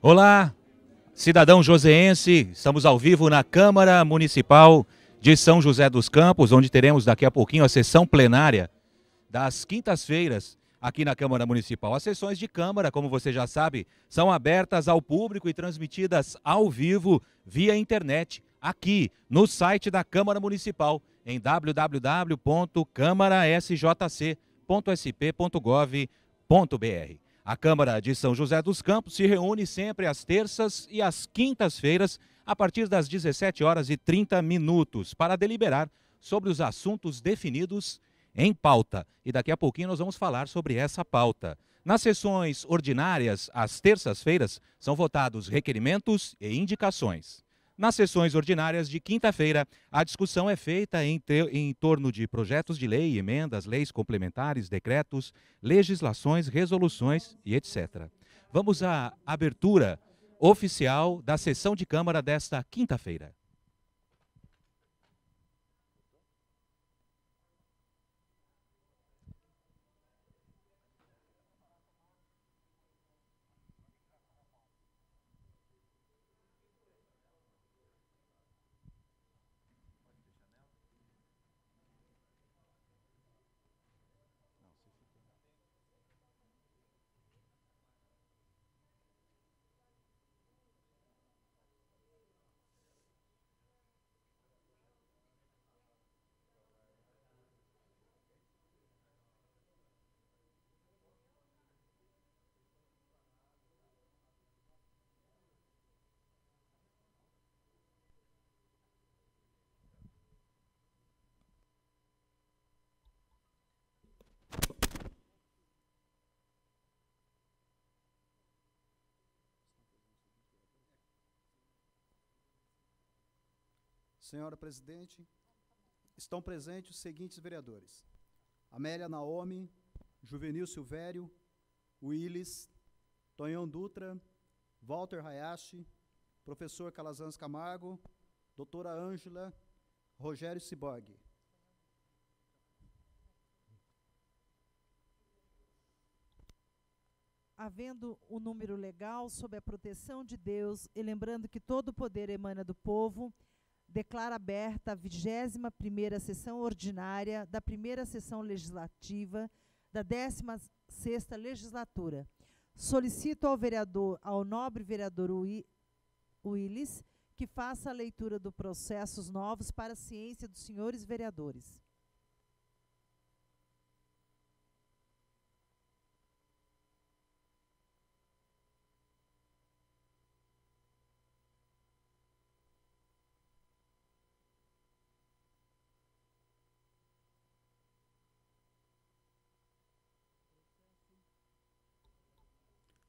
Olá, cidadão joseense, estamos ao vivo na Câmara Municipal de São José dos Campos, onde teremos daqui a pouquinho a sessão plenária das quintas-feiras aqui na Câmara Municipal. As sessões de Câmara, como você já sabe, são abertas ao público e transmitidas ao vivo via internet, aqui no site da Câmara Municipal, em www.câmarasjc.sp.gov.br. A Câmara de São José dos Campos se reúne sempre às terças e às quintas-feiras, a partir das 17h30, para deliberar sobre os assuntos definidos em pauta. E daqui a pouquinho nós vamos falar sobre essa pauta. Nas sessões ordinárias, às terças-feiras, são votados requerimentos e indicações. Nas sessões ordinárias de quinta-feira, a discussão é feita em torno de projetos de lei, emendas, leis complementares, decretos, legislações, resoluções e etc. Vamos à abertura oficial da sessão de Câmara desta quinta-feira. Senhora Presidente, estão presentes os seguintes vereadores: Amélia Naomi, Juvenil Silvério, Willis, Tonhão Dutra, Walter Hayashi, professor Calazans Camargo, doutora Ângela, Rogério Ciborgue. Havendo o número legal, sob a proteção de Deus, e lembrando que todo o poder emana do povo, declara aberta a 21ª sessão ordinária da primeira sessão legislativa da 16ª legislatura. Solicito ao nobre vereador Willis que faça a leitura dos processos novos para a ciência dos senhores vereadores.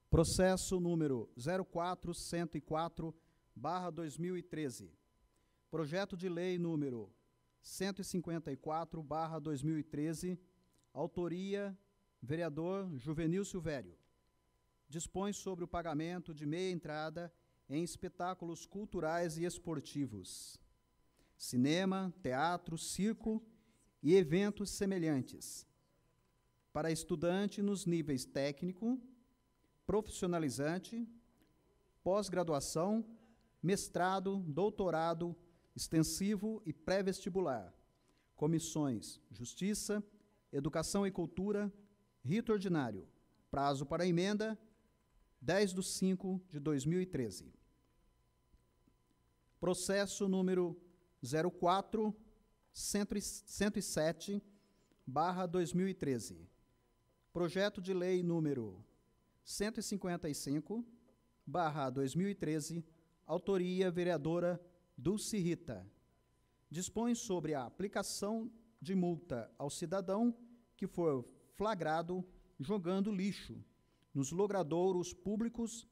Processo número 04.104/2013. Projeto de lei número 154/2013. Autoria, vereador Juvenil Silvério. Dispõe sobre o pagamento de meia entrada em espetáculos culturais e esportivos, cinema, teatro, circo e eventos semelhantes, para estudante nos níveis técnico, profissionalizante, pós-graduação, mestrado, doutorado, extensivo e pré-vestibular, comissões Justiça, Educação e Cultura, rito ordinário, prazo para emenda 10/5/2013. Processo número 04.107/2013. Projeto de lei número 155/2013, autoria vereadora Dulce Rita. Dispõe sobre a aplicação de multa ao cidadão que for flagrado jogando lixo nos logradouros públicos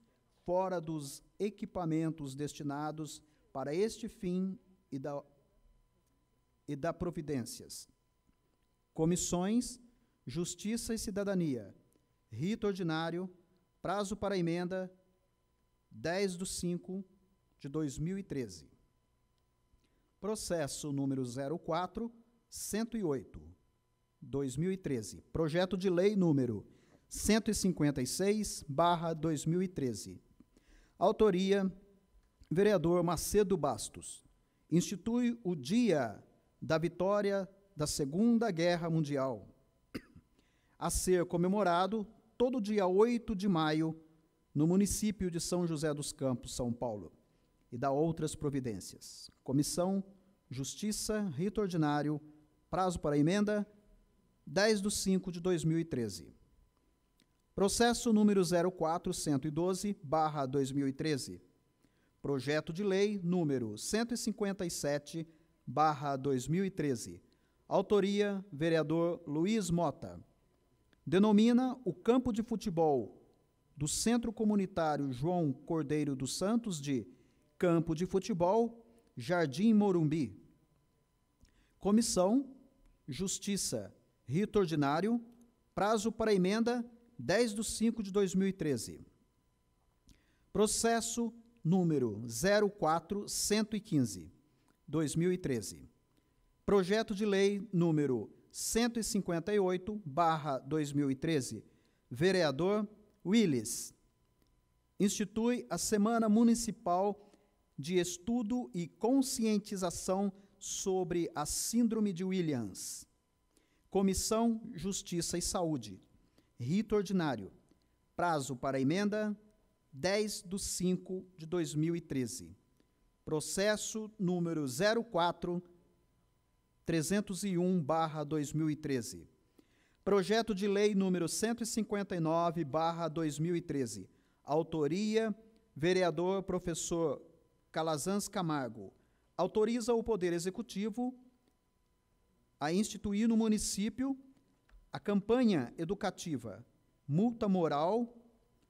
fora dos equipamentos destinados para este fim e da providências. Comissões Justiça e Cidadania, rito ordinário, prazo para emenda 10/5/2013. Processo número 04.108/2013. Projeto de lei número 156/2013. Autoria, vereador Macedo Bastos. Institui o Dia da Vitória da Segunda Guerra Mundial, a ser comemorado todo dia 8 de maio, no município de São José dos Campos, São Paulo, e dá outras providências. Comissão, Justiça, Rito Ordinário, prazo para emenda, 10/5/2013. Processo número 04.112/2013. Projeto de lei número 157/2013. Autoria, vereador Luiz Mota. Denomina o campo de futebol do Centro Comunitário João Cordeiro dos Santos de Campo de Futebol Jardim Morumbi. Comissão, Justiça, Rito Ordinário, prazo para emenda 10/5/2013. Processo número 04.115/2013. Projeto de lei número 158/2013. Vereador Willis. Institui a Semana Municipal de Estudo e Conscientização sobre a Síndrome de Williams. Comissão, Justiça e Saúde. Rito Ordinário. Prazo para emenda, 10/5/2013. Processo número 04.301/2013. Projeto de lei número 159/2013. Autoria, vereador professor Calazans Camargo. Autoriza o Poder Executivo a instituir no município a campanha educativa Multa Moral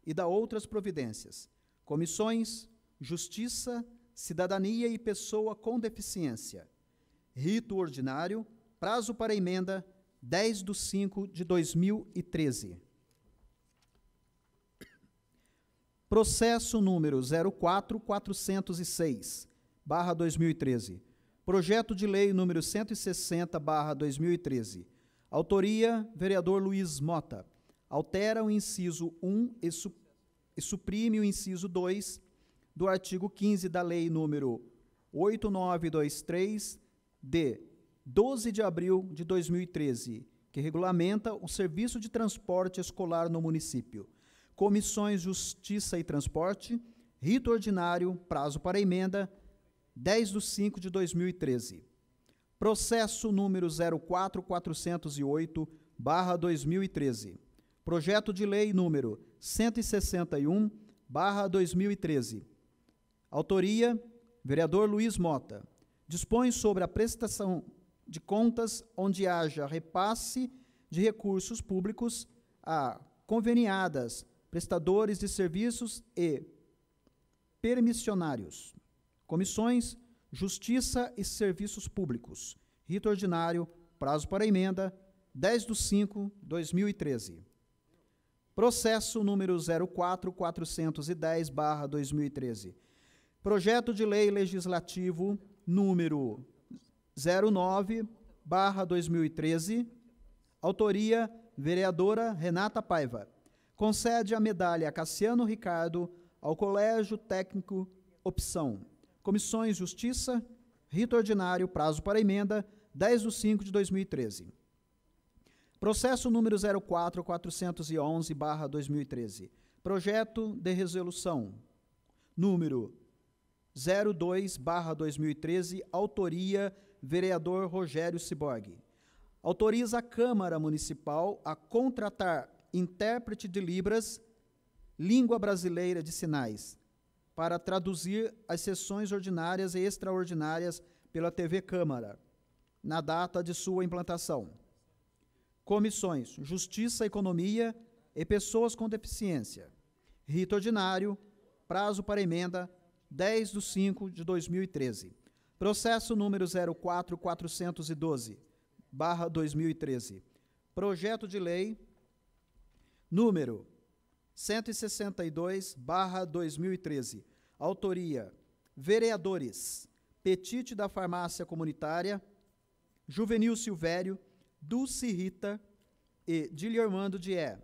e dá outras providências. Comissões, Justiça, Cidadania e Pessoa com Deficiência. Rito Ordinário, prazo para emenda 10/5/2013. Processo número 04.406/2013. Projeto de lei número 160/2013. Autoria, vereador Luiz Mota. Altera o inciso 1 e suprime o inciso 2 do artigo 15 da lei número 8923, de 12 de abril de 2013, que regulamenta o serviço de transporte escolar no município. Comissões Justiça e Transporte, Rito Ordinário, prazo para emenda, 10/5/2013. Processo número 04.408/2013. Projeto de lei número 161/2013. Autoria, vereador Luiz Mota. Dispõe sobre a prestação de contas onde haja repasse de recursos públicos a conveniadas, prestadores de serviços e permissionários. Comissões, Justiça e Serviços Públicos. Rito Ordinário, prazo para emenda, 10/5/2013. Processo número 04.410/2013. Projeto de lei legislativo número 09/2013. Autoria, vereadora Renata Paiva. Concede a medalha Cassiano Ricardo ao Colégio Técnico Opção. Comissões Justiça, Rito Ordinário, prazo para emenda, 10/5/2013. Processo número 04.411/2013. Projeto de resolução número 02/2013, autoria, vereador Rogério Ciborgue. Autoriza a Câmara Municipal a contratar intérprete de Libras, língua brasileira de sinais, para traduzir as sessões ordinárias e extraordinárias pela TV Câmara, na data de sua implantação. Comissões Justiça, Economia e Pessoas com Deficiência. Rito Ordinário, prazo para emenda, 10/5/2013. Processo número 04.412/2013. Projeto de lei número 162/2013. Autoria, vereadores Petite da Farmácia Comunitária, Juvenil Silvério, Dulce Rita e Diliormando Dié.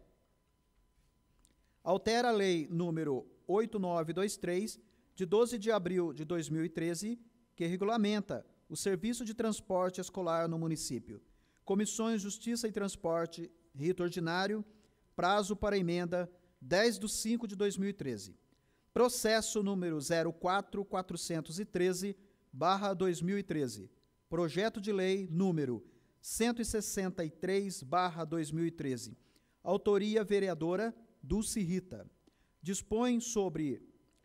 Altera a lei número 8923, de 12 de abril de 2013, que regulamenta o serviço de transporte escolar no município. Comissões Justiça e Transporte, rito ordinário, prazo para emenda 10/5 de 2013. Processo número 04413/2013. Projeto de lei número 163/2013. Autoria vereadora Dulce Rita. Dispõe sobre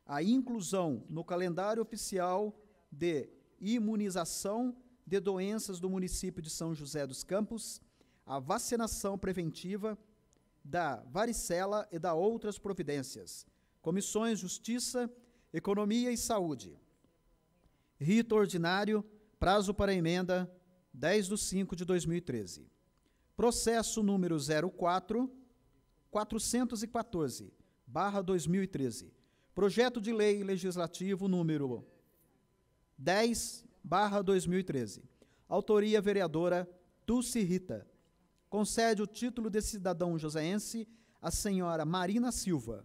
a inclusão no calendário oficial de imunização de doenças do município de São José dos Campos, a vacinação preventiva da varicela e da outras providências. Comissões Justiça, Economia e Saúde. Rito ordinário, prazo para emenda 10/5 de 2013. Processo número 04414/2013. Projeto de lei legislativo número 10/2013. Autoria vereadora Dulce Rita. Concede o título de cidadão joseense à senhora Marina Silva.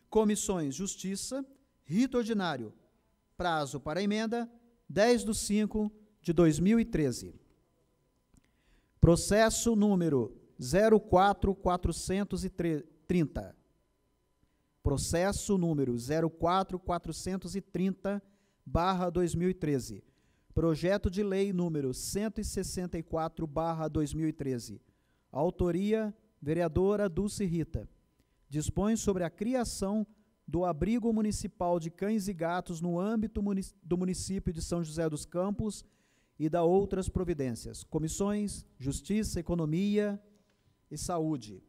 Comissões Justiça, rito ordinário, prazo para emenda 10/5 de 2013. Processo número 04430. Processo número 04430/2013. Projeto de lei número 164/2013. Autoria vereadora Dulce Rita. Dispõe sobre a criação do abrigo municipal de cães e gatos no âmbito do município de São José dos Campos e da outras providências. Comissões Justiça, Economia e Saúde.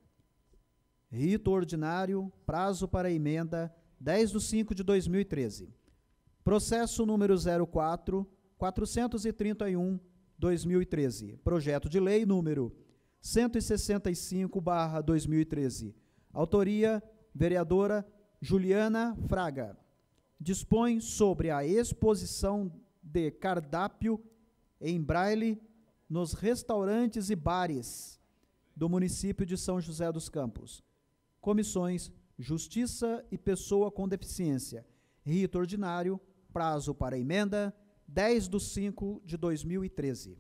Rito ordinário, prazo para emenda 10/5 de 2013. Processo número 04431/2013. Projeto de lei número 165/2013. Autoria vereadora Juliana Fraga. Dispõe sobre a exposição de cardápio em braille nos restaurantes e bares do município de São José dos Campos. Comissões Justiça e Pessoa com Deficiência. Rito ordinário, prazo para emenda 10/5 de 2013.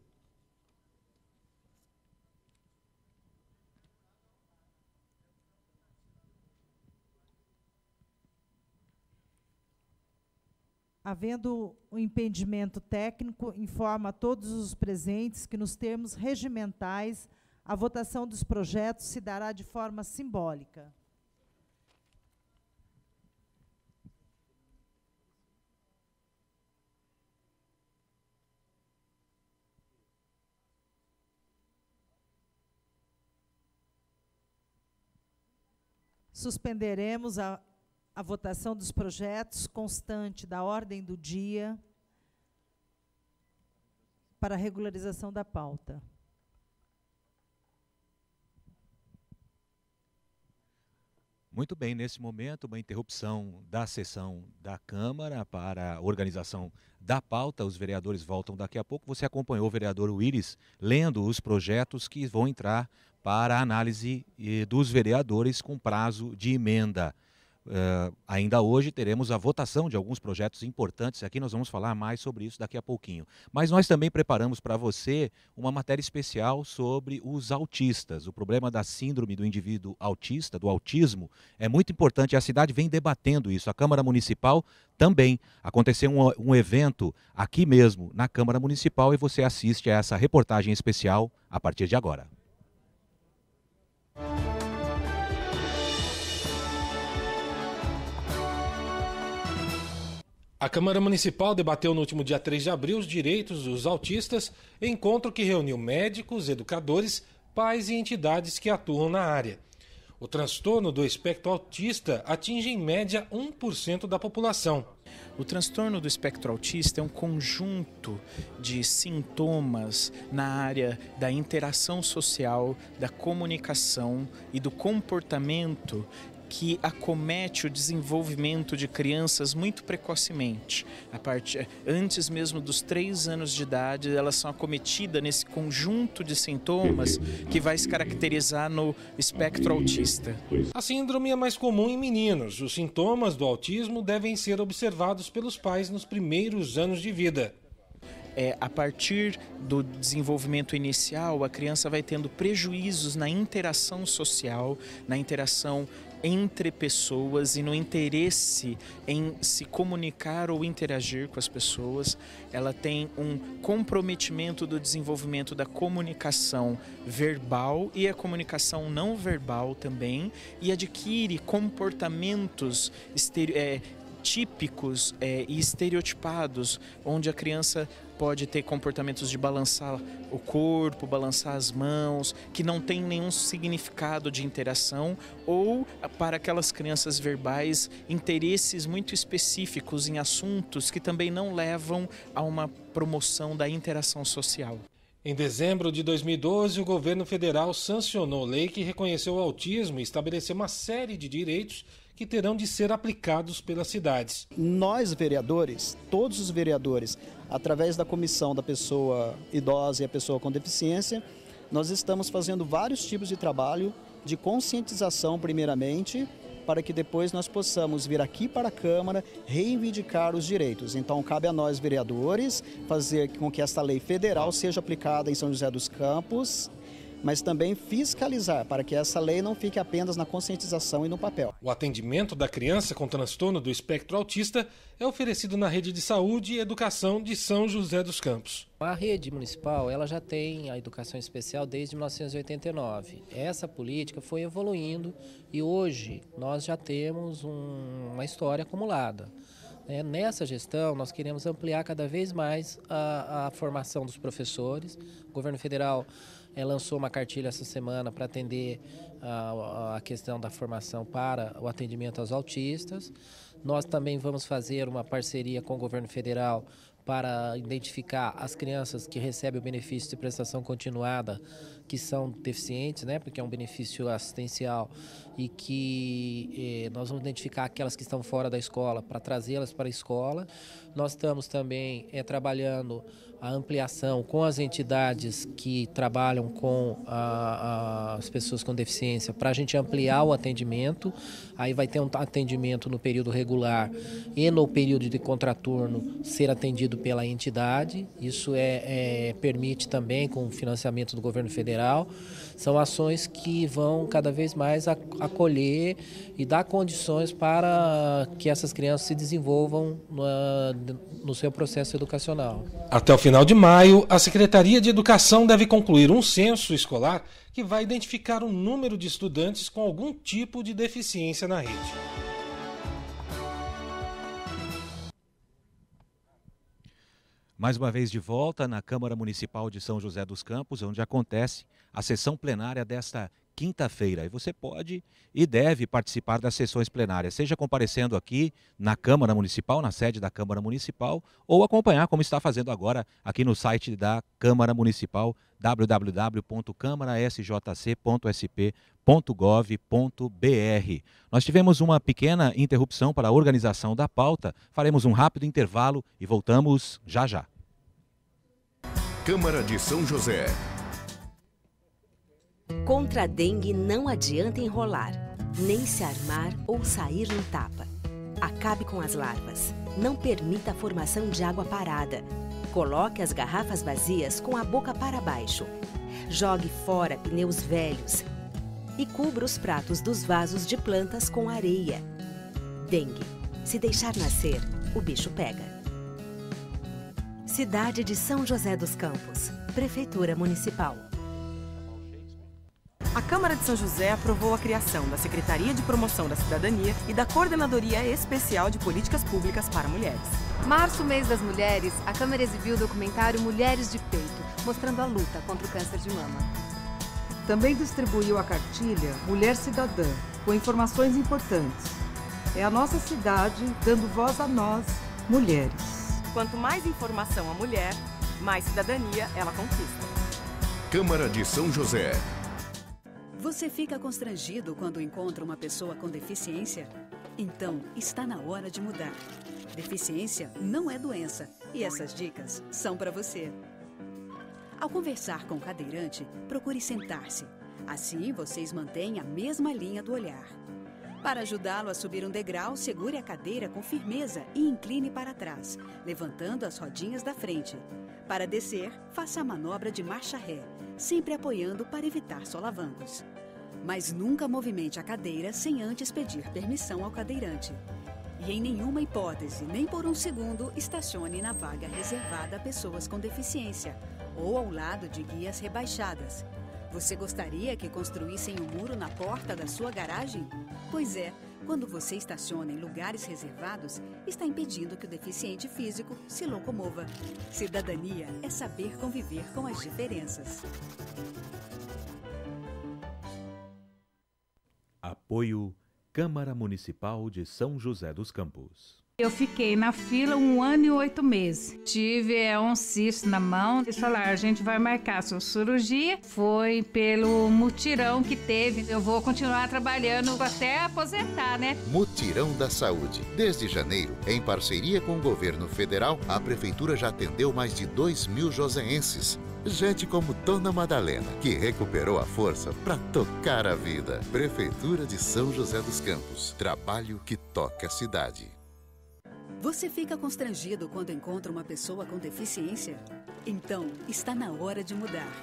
Havendo um impedimento técnico, informa a todos os presentes que, nos termos regimentais, a votação dos projetos se dará de forma simbólica. Suspenderemos a votação dos projetos constante da ordem do dia para a regularização da pauta. Muito bem, nesse momento, uma interrupção da sessão da Câmara para a organização da pauta. Os vereadores voltam daqui a pouco. Você acompanhou o vereador Willis lendo os projetos que vão entrar para a análise dos vereadores com prazo de emenda. Ainda hoje teremos a votação de alguns projetos importantes aqui, nós vamos falar mais sobre isso daqui a pouquinho. Mas nós também preparamos para você uma matéria especial sobre os autistas. O problema da síndrome do indivíduo autista, do autismo, é muito importante e a cidade vem debatendo isso. A Câmara Municipal também. Aconteceu um evento aqui mesmo na Câmara Municipal e você assiste a essa reportagem especial a partir de agora. A Câmara Municipal debateu no último dia 3 de abril os direitos dos autistas, encontro que reuniu médicos, educadores, pais e entidades que atuam na área. O transtorno do espectro autista atinge em média 1% da população. O transtorno do espectro autista é um conjunto de sintomas na área da interação social, da comunicação e do comportamento que acomete o desenvolvimento de crianças muito precocemente. Antes mesmo dos 3 anos de idade, elas são acometidas nesse conjunto de sintomas que vai se caracterizar no espectro autista. A síndrome é mais comum em meninos. Os sintomas do autismo devem ser observados pelos pais nos primeiros anos de vida. A partir do desenvolvimento inicial, a criança vai tendo prejuízos na interação social, na interação entre pessoas e no interesse em se comunicar ou interagir com as pessoas. Ela tem um comprometimento do desenvolvimento da comunicação verbal e a comunicação não verbal também, e adquire comportamentos típicos e estereotipados, onde a criança pode ter comportamentos de balançar o corpo, balançar as mãos, que não tem nenhum significado de interação, ou, para aquelas crianças verbais, interesses muito específicos em assuntos que também não levam a uma promoção da interação social. Em dezembro de 2012, o governo federal sancionou lei que reconheceu o autismo e estabeleceu uma série de direitos que terão de ser aplicados pelas cidades. Nós, vereadores, todos os vereadores, através da comissão da pessoa idosa e a pessoa com deficiência, nós estamos fazendo vários tipos de trabalho de conscientização, primeiramente, para que depois nós possamos vir aqui para a Câmara reivindicar os direitos. Então, cabe a nós, vereadores, fazer com que esta lei federal seja aplicada em São José dos Campos, mas também fiscalizar para que essa lei não fique apenas na conscientização e no papel. O atendimento da criança com transtorno do espectro autista é oferecido na Rede de Saúde e Educação de São José dos Campos. A rede municipal ela já tem a educação especial desde 1989. Essa política foi evoluindo e hoje nós já temos uma história acumulada. Nessa gestão, nós queremos ampliar cada vez mais a formação dos professores. O governo federal lançou uma cartilha essa semana para atender a questão da formação para o atendimento aos autistas. Nós também vamos fazer uma parceria com o governo federal para identificar as crianças que recebem o benefício de prestação continuada, que são deficientes, porque é um benefício assistencial, e que nós vamos identificar aquelas que estão fora da escola para trazê-las para a escola. Nós estamos também trabalhando a ampliação com as entidades que trabalham com as pessoas com deficiência para a gente ampliar o atendimento. Aí vai ter um atendimento no período regular e no período de contraturno ser atendido pela entidade. Isso permite também com o financiamento do governo federal. São ações que vão cada vez mais acolher e dar condições para que essas crianças se desenvolvam no seu processo educacional. Até o final de maio, a Secretaria de Educação deve concluir um censo escolar que vai identificar o número de estudantes com algum tipo de deficiência na rede. Mais uma vez de volta na Câmara Municipal de São José dos Campos, onde acontece a sessão plenária desta quinta-feira. E você pode e deve participar das sessões plenárias, seja comparecendo aqui na Câmara Municipal, na sede da Câmara Municipal, ou acompanhar como está fazendo agora aqui no site da Câmara Municipal, www.câmarasj.sp.gov.br. Nós tivemos uma pequena interrupção para a organização da pauta, faremos um rápido intervalo e voltamos já já. Câmara de São José. Contra a dengue não adianta enrolar, nem se armar ou sair no tapa. Acabe com as larvas. Não permita a formação de água parada. Coloque as garrafas vazias com a boca para baixo. Jogue fora pneus velhos. E cubra os pratos dos vasos de plantas com areia. Dengue. Se deixar nascer, o bicho pega. Cidade de São José dos Campos. Prefeitura Municipal. A Câmara de São José aprovou a criação da Secretaria de Promoção da Cidadania e da Coordenadoria Especial de Políticas Públicas para Mulheres. Março, mês das mulheres, a Câmara exibiu o documentário Mulheres de Peito, mostrando a luta contra o câncer de mama. Também distribuiu a cartilha Mulher Cidadã, com informações importantes. É a nossa cidade dando voz a nós, mulheres. Quanto mais informação a mulher, mais cidadania ela conquista. Câmara de São José. Você fica constrangido quando encontra uma pessoa com deficiência? Então, está na hora de mudar. Deficiência não é doença e essas dicas são para você. Ao conversar com o cadeirante, procure sentar-se. Assim, vocês mantêm a mesma linha do olhar. Para ajudá-lo a subir um degrau, segure a cadeira com firmeza e incline para trás, levantando as rodinhas da frente. Para descer, faça a manobra de marcha ré, sempre apoiando para evitar solavancos. Mas nunca movimente a cadeira sem antes pedir permissão ao cadeirante. E em nenhuma hipótese, nem por um segundo, estacione na vaga reservada a pessoas com deficiência ou ao lado de guias rebaixadas. Você gostaria que construíssem um muro na porta da sua garagem? Pois é, quando você estaciona em lugares reservados, está impedindo que o deficiente físico se locomova. Cidadania é saber conviver com as diferenças. Apoio Câmara Municipal de São José dos Campos. Eu fiquei na fila 1 ano e 8 meses. Tive um cisto na mão. Eles falaram, a gente vai marcar a sua cirurgia. Foi pelo mutirão que teve. Eu vou continuar trabalhando até aposentar, né? Mutirão da Saúde. Desde janeiro, em parceria com o governo federal, a prefeitura já atendeu mais de 2.000 joseenses. Gente como Dona Madalena, que recuperou a força para tocar a vida. Prefeitura de São José dos Campos. Trabalho que toca a cidade. Você fica constrangido quando encontra uma pessoa com deficiência? Então, está na hora de mudar.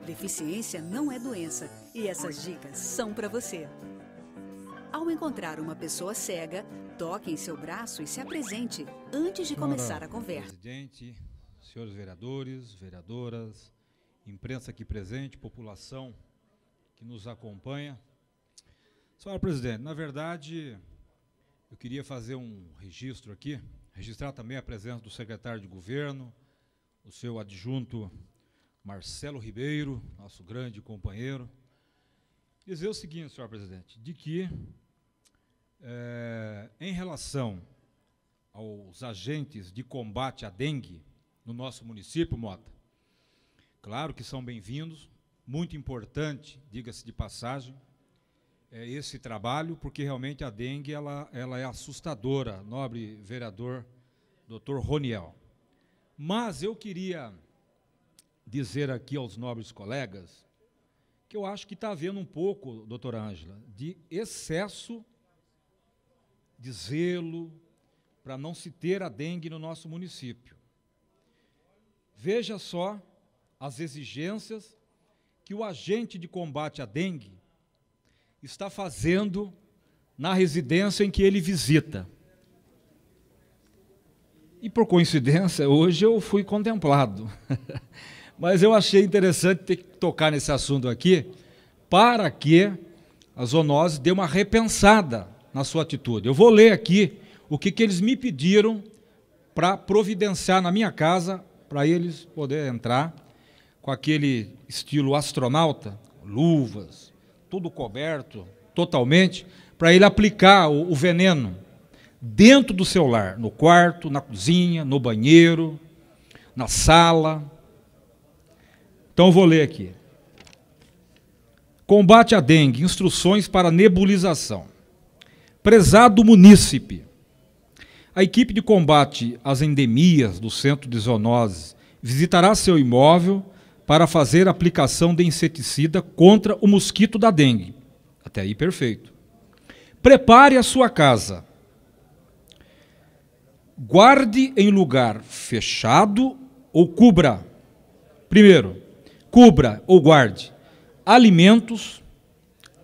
Deficiência não é doença e essas dicas são para você. Ao encontrar uma pessoa cega, toque em seu braço e se apresente antes de começar a conversa. Presidente, senhores vereadores, vereadoras, imprensa aqui presente, população que nos acompanha. Senhora Presidente, na verdade, eu queria fazer um registro aqui, registrar também a presença do secretário de governo, o seu adjunto Marcelo Ribeiro, nosso grande companheiro. Dizer o seguinte, senhor presidente, de que, em relação aos agentes de combate à dengue no nosso município, Mota, claro que são bem-vindos, muito importante, diga-se de passagem, esse trabalho, porque realmente a dengue ela é assustadora, nobre vereador Dr. Roniel. Mas eu queria dizer aqui aos nobres colegas que eu acho que está havendo um pouco, doutora Ângela, de excesso de zelo para não se ter a dengue no nosso município. Veja só as exigências que o agente de combate à dengue está fazendo na residência em que ele visita. E, por coincidência, hoje eu fui contemplado. Mas eu achei interessante ter que tocar nesse assunto aqui, para que a zoonose dê uma repensada na sua atitude. Eu vou ler aqui o que eles me pediram para providenciar na minha casa, para eles poderem entrar com aquele estilo astronauta, luvas, tudo coberto, totalmente, para ele aplicar o veneno dentro do seu lar, no quarto, na cozinha, no banheiro, na sala. Então, eu vou ler aqui. Combate à dengue, instruções para nebulização. Prezado munícipe, a equipe de combate às endemias do Centro de Zoonoses visitará seu imóvel para fazer a aplicação de inseticida contra o mosquito da dengue. Até aí, perfeito. Prepare a sua casa. Guarde em lugar fechado ou cubra. Primeiro, cubra ou guarde alimentos,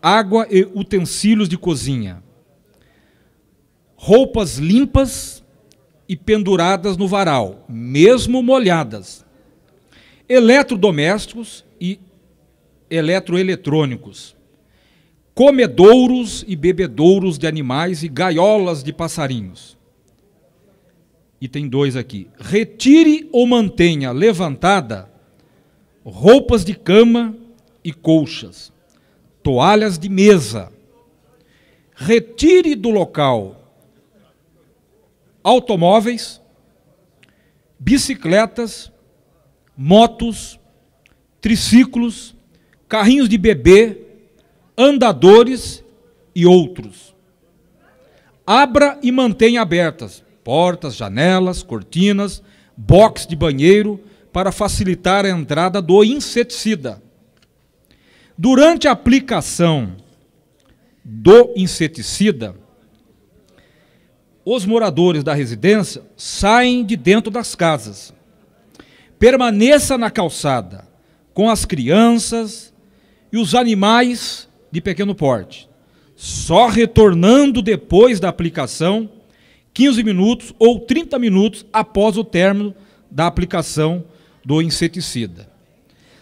água e utensílios de cozinha, roupas limpas e penduradas no varal, mesmo molhadas, eletrodomésticos e eletroeletrônicos, comedouros e bebedouros de animais e gaiolas de passarinhos. E tem 2 aqui. Retire ou mantenha levantada roupas de cama e colchas, toalhas de mesa. Retire do local automóveis, bicicletas, motos, triciclos, carrinhos de bebê, andadores e outros. Abra e mantenha abertas portas, janelas, cortinas, box de banheiro para facilitar a entrada do inseticida. Durante a aplicação do inseticida, os moradores da residência saem de dentro das casas. Permaneça na calçada com as crianças e os animais de pequeno porte, só retornando depois da aplicação 15 minutos ou 30 minutos após o término da aplicação do inseticida.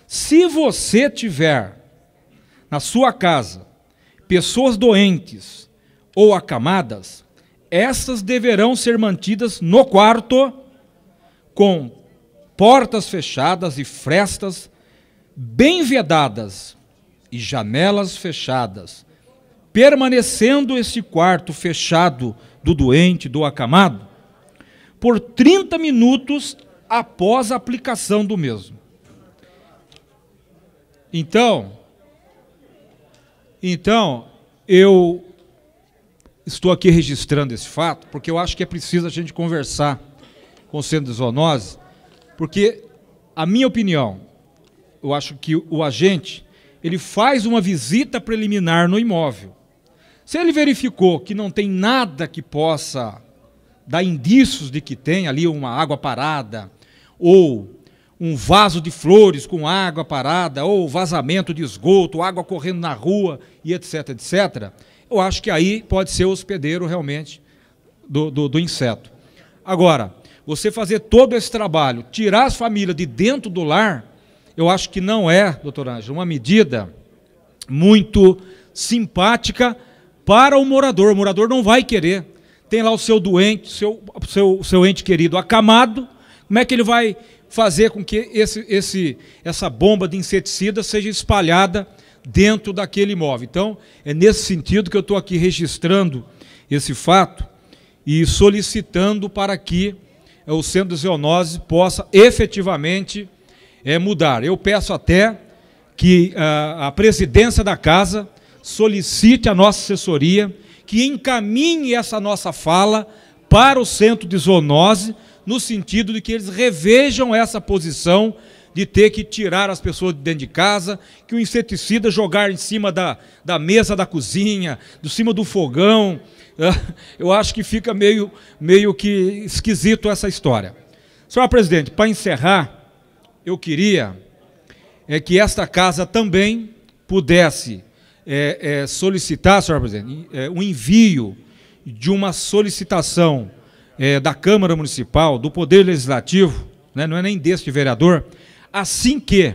Se você tiver na sua casa pessoas doentes ou acamadas, essas deverão ser mantidas no quarto com portas fechadas e frestas bem vedadas e janelas fechadas, permanecendo esse quarto fechado do doente, do acamado, por 30 minutos após a aplicação do mesmo. Então, eu estou aqui registrando esse fato, porque eu acho que é preciso a gente conversar com o Centro de Zoonose, porque, a minha opinião, eu acho que o agente, ele faz uma visita preliminar no imóvel. Se ele verificou que não tem nada que possa dar indícios de que tem ali uma água parada, ou um vaso de flores com água parada, ou vazamento de esgoto, água correndo na rua, e etc., etc., eu acho que aí pode ser o hospedeiro realmente do inseto. Agora, você fazer todo esse trabalho, tirar as famílias de dentro do lar, eu acho que não é, doutor Ângelo, uma medida muito simpática para o morador. O morador não vai querer. Tem lá o seu doente, seu ente querido acamado, como é que ele vai fazer com que essa bomba de inseticida seja espalhada dentro daquele imóvel? Então, é nesse sentido que eu estou aqui registrando esse fato e solicitando para que o Centro de Zoonose possa efetivamente mudar. Eu peço até que a presidência da casa solicite a nossa assessoria que encaminhe essa nossa fala para o Centro de Zoonose, no sentido de que eles revejam essa posição de ter que tirar as pessoas de dentro de casa, que o inseticida jogar em cima da mesa da cozinha, de cima do fogão. Eu acho que fica meio que esquisito essa história. Senhor presidente, para encerrar, eu queria que esta casa também pudesse solicitar, senhor presidente, um envio de uma solicitação da Câmara Municipal, do Poder Legislativo, né, não é nem deste vereador, assim que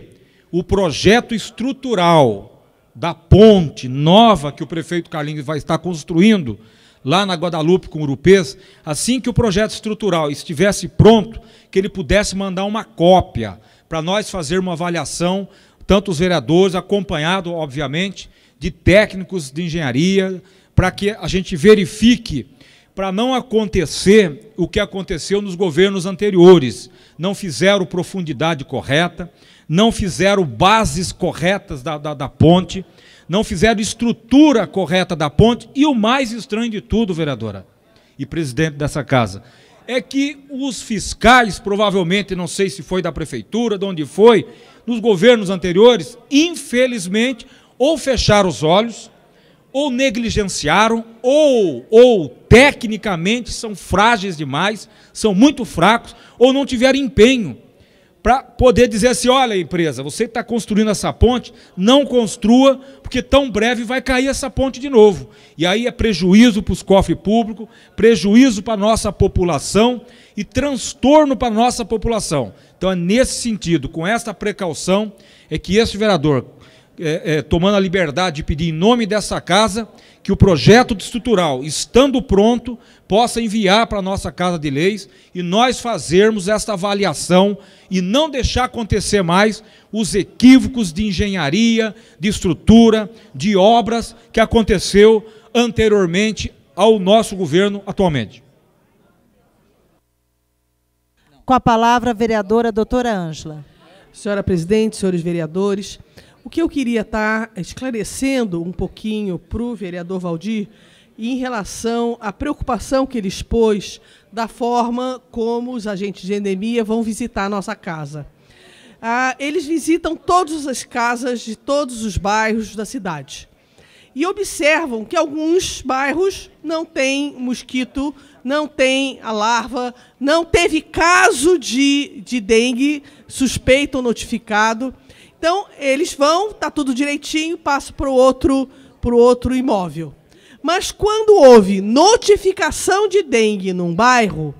o projeto estrutural da ponte nova que o prefeito Carlinhos vai estar construindo lá na Guadalupe com Urupês, assim que o projeto estrutural estivesse pronto, que ele pudesse mandar uma cópia para nós fazer uma avaliação, tanto os vereadores, acompanhado, obviamente, de técnicos de engenharia, para que a gente verifique, para não acontecer o que aconteceu nos governos anteriores. Não fizeram profundidade correta, não fizeram bases corretas da ponte, não fizeram estrutura correta da ponte, e o mais estranho de tudo, vereadora e presidente dessa casa, é que os fiscais, provavelmente, não sei se foi da prefeitura, de onde foi, nos governos anteriores, infelizmente, ou fecharam os olhos, ou negligenciaram, ou tecnicamente são frágeis demais, são muito fracos, ou não tiveram empenho para poder dizer assim, olha, empresa, você está construindo essa ponte, não construa, porque tão breve vai cair essa ponte de novo. E aí é prejuízo para os cofres públicos, prejuízo para a nossa população e transtorno para a nossa população. Então é nesse sentido, com esta precaução, é que esse vereador, tomando a liberdade de pedir em nome dessa casa, que o projeto estrutural, estando pronto, possa enviar para a nossa Casa de Leis e nós fazermos esta avaliação e não deixar acontecer mais os equívocos de engenharia, de estrutura, de obras que aconteceu anteriormente ao nosso governo atualmente. Com a palavra a vereadora doutora Ângela. Senhora presidente, senhores vereadores, O que eu queria estar esclarecendo um pouquinho para o vereador Valdir, em relação à preocupação que ele expôs da forma como os agentes de endemia vão visitar a nossa casa. Eles visitam todas as casas de todos os bairros da cidade e observam que alguns bairros não tem mosquito, não tem a larva, não teve caso de dengue suspeito ou notificado. Então, eles vão, está tudo direitinho, passam para o outro imóvel. Mas quando houve notificação de dengue num bairro,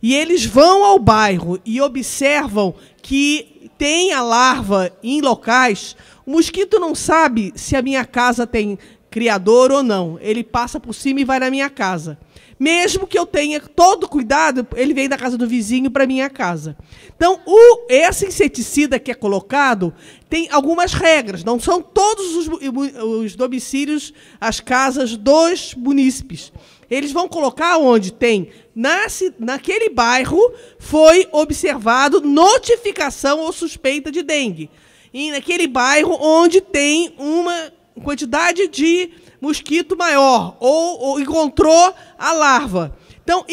e eles vão ao bairro e observam que tem a larva em locais, o mosquito não sabe se a minha casa tem criador ou não. Ele passa por cima e vai na minha casa. Mesmo que eu tenha todo cuidado, ele vem da casa do vizinho para a minha casa. Então, esse inseticida que é colocado tem algumas regras. Não são todos os domicílios, as casas dos munícipes. Eles vão colocar onde tem, naquele bairro, foi observado notificação ou suspeita de dengue. E naquele bairro onde tem uma quantidade de mosquito maior, ou encontrou a larva. Então,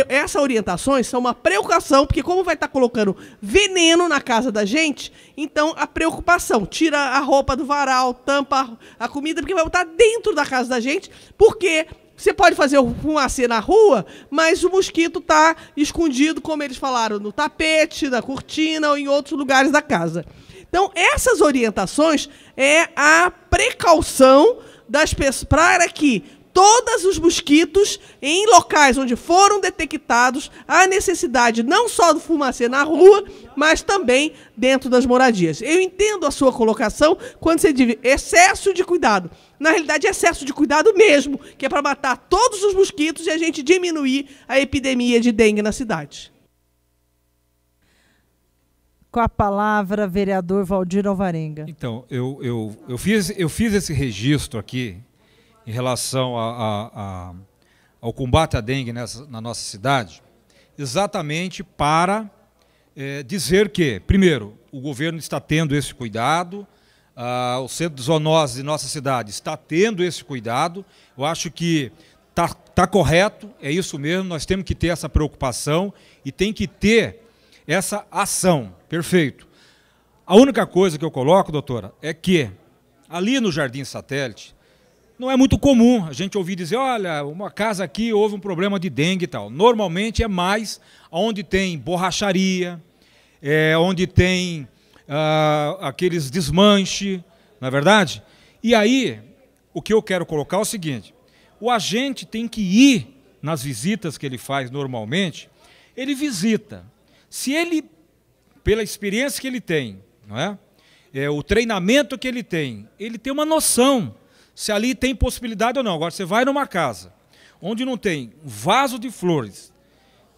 essas orientações são uma preocupação, porque como vai estar colocando veneno na casa da gente, então a preocupação, tira a roupa do varal, tampa a comida, porque vai botar dentro da casa da gente, porque você pode fazer o fumacê na rua, mas o mosquito está escondido, como eles falaram, no tapete, na cortina ou em outros lugares da casa. Então, essas orientações é a precaução das pessoas, para que todos os mosquitos em locais onde foram detectados a necessidade não só do fumacê na rua, mas também dentro das moradias. Eu entendo a sua colocação quando você diz excesso de cuidado. Na realidade, é excesso de cuidado mesmo, que é para matar todos os mosquitos e a gente diminuir a epidemia de dengue na cidade. Com a palavra, vereador Valdir Alvarenga. Então, eu fiz esse registro aqui em relação ao combate à dengue na nossa cidade, exatamente para dizer que, primeiro, o governo está tendo esse cuidado, o Centro de Zoonoses de nossa cidade está tendo esse cuidado. Eu acho que está correto, é isso mesmo, nós temos que ter essa preocupação e tem que ter essa ação, perfeito. A única coisa que eu coloco, doutora, é que ali no Jardim Satélite, não é muito comum a gente ouvir dizer, olha, uma casa aqui houve um problema de dengue e tal. Normalmente é mais onde tem borracharia, onde tem aqueles desmanches, não é verdade? E aí, o que eu quero colocar é o seguinte, o agente tem que ir nas visitas que ele faz normalmente, ele visita. Se ele, pela experiência que ele tem, não é? O treinamento que ele tem uma noção se ali tem possibilidade ou não. Agora, você vai numa casa onde não tem vaso de flores,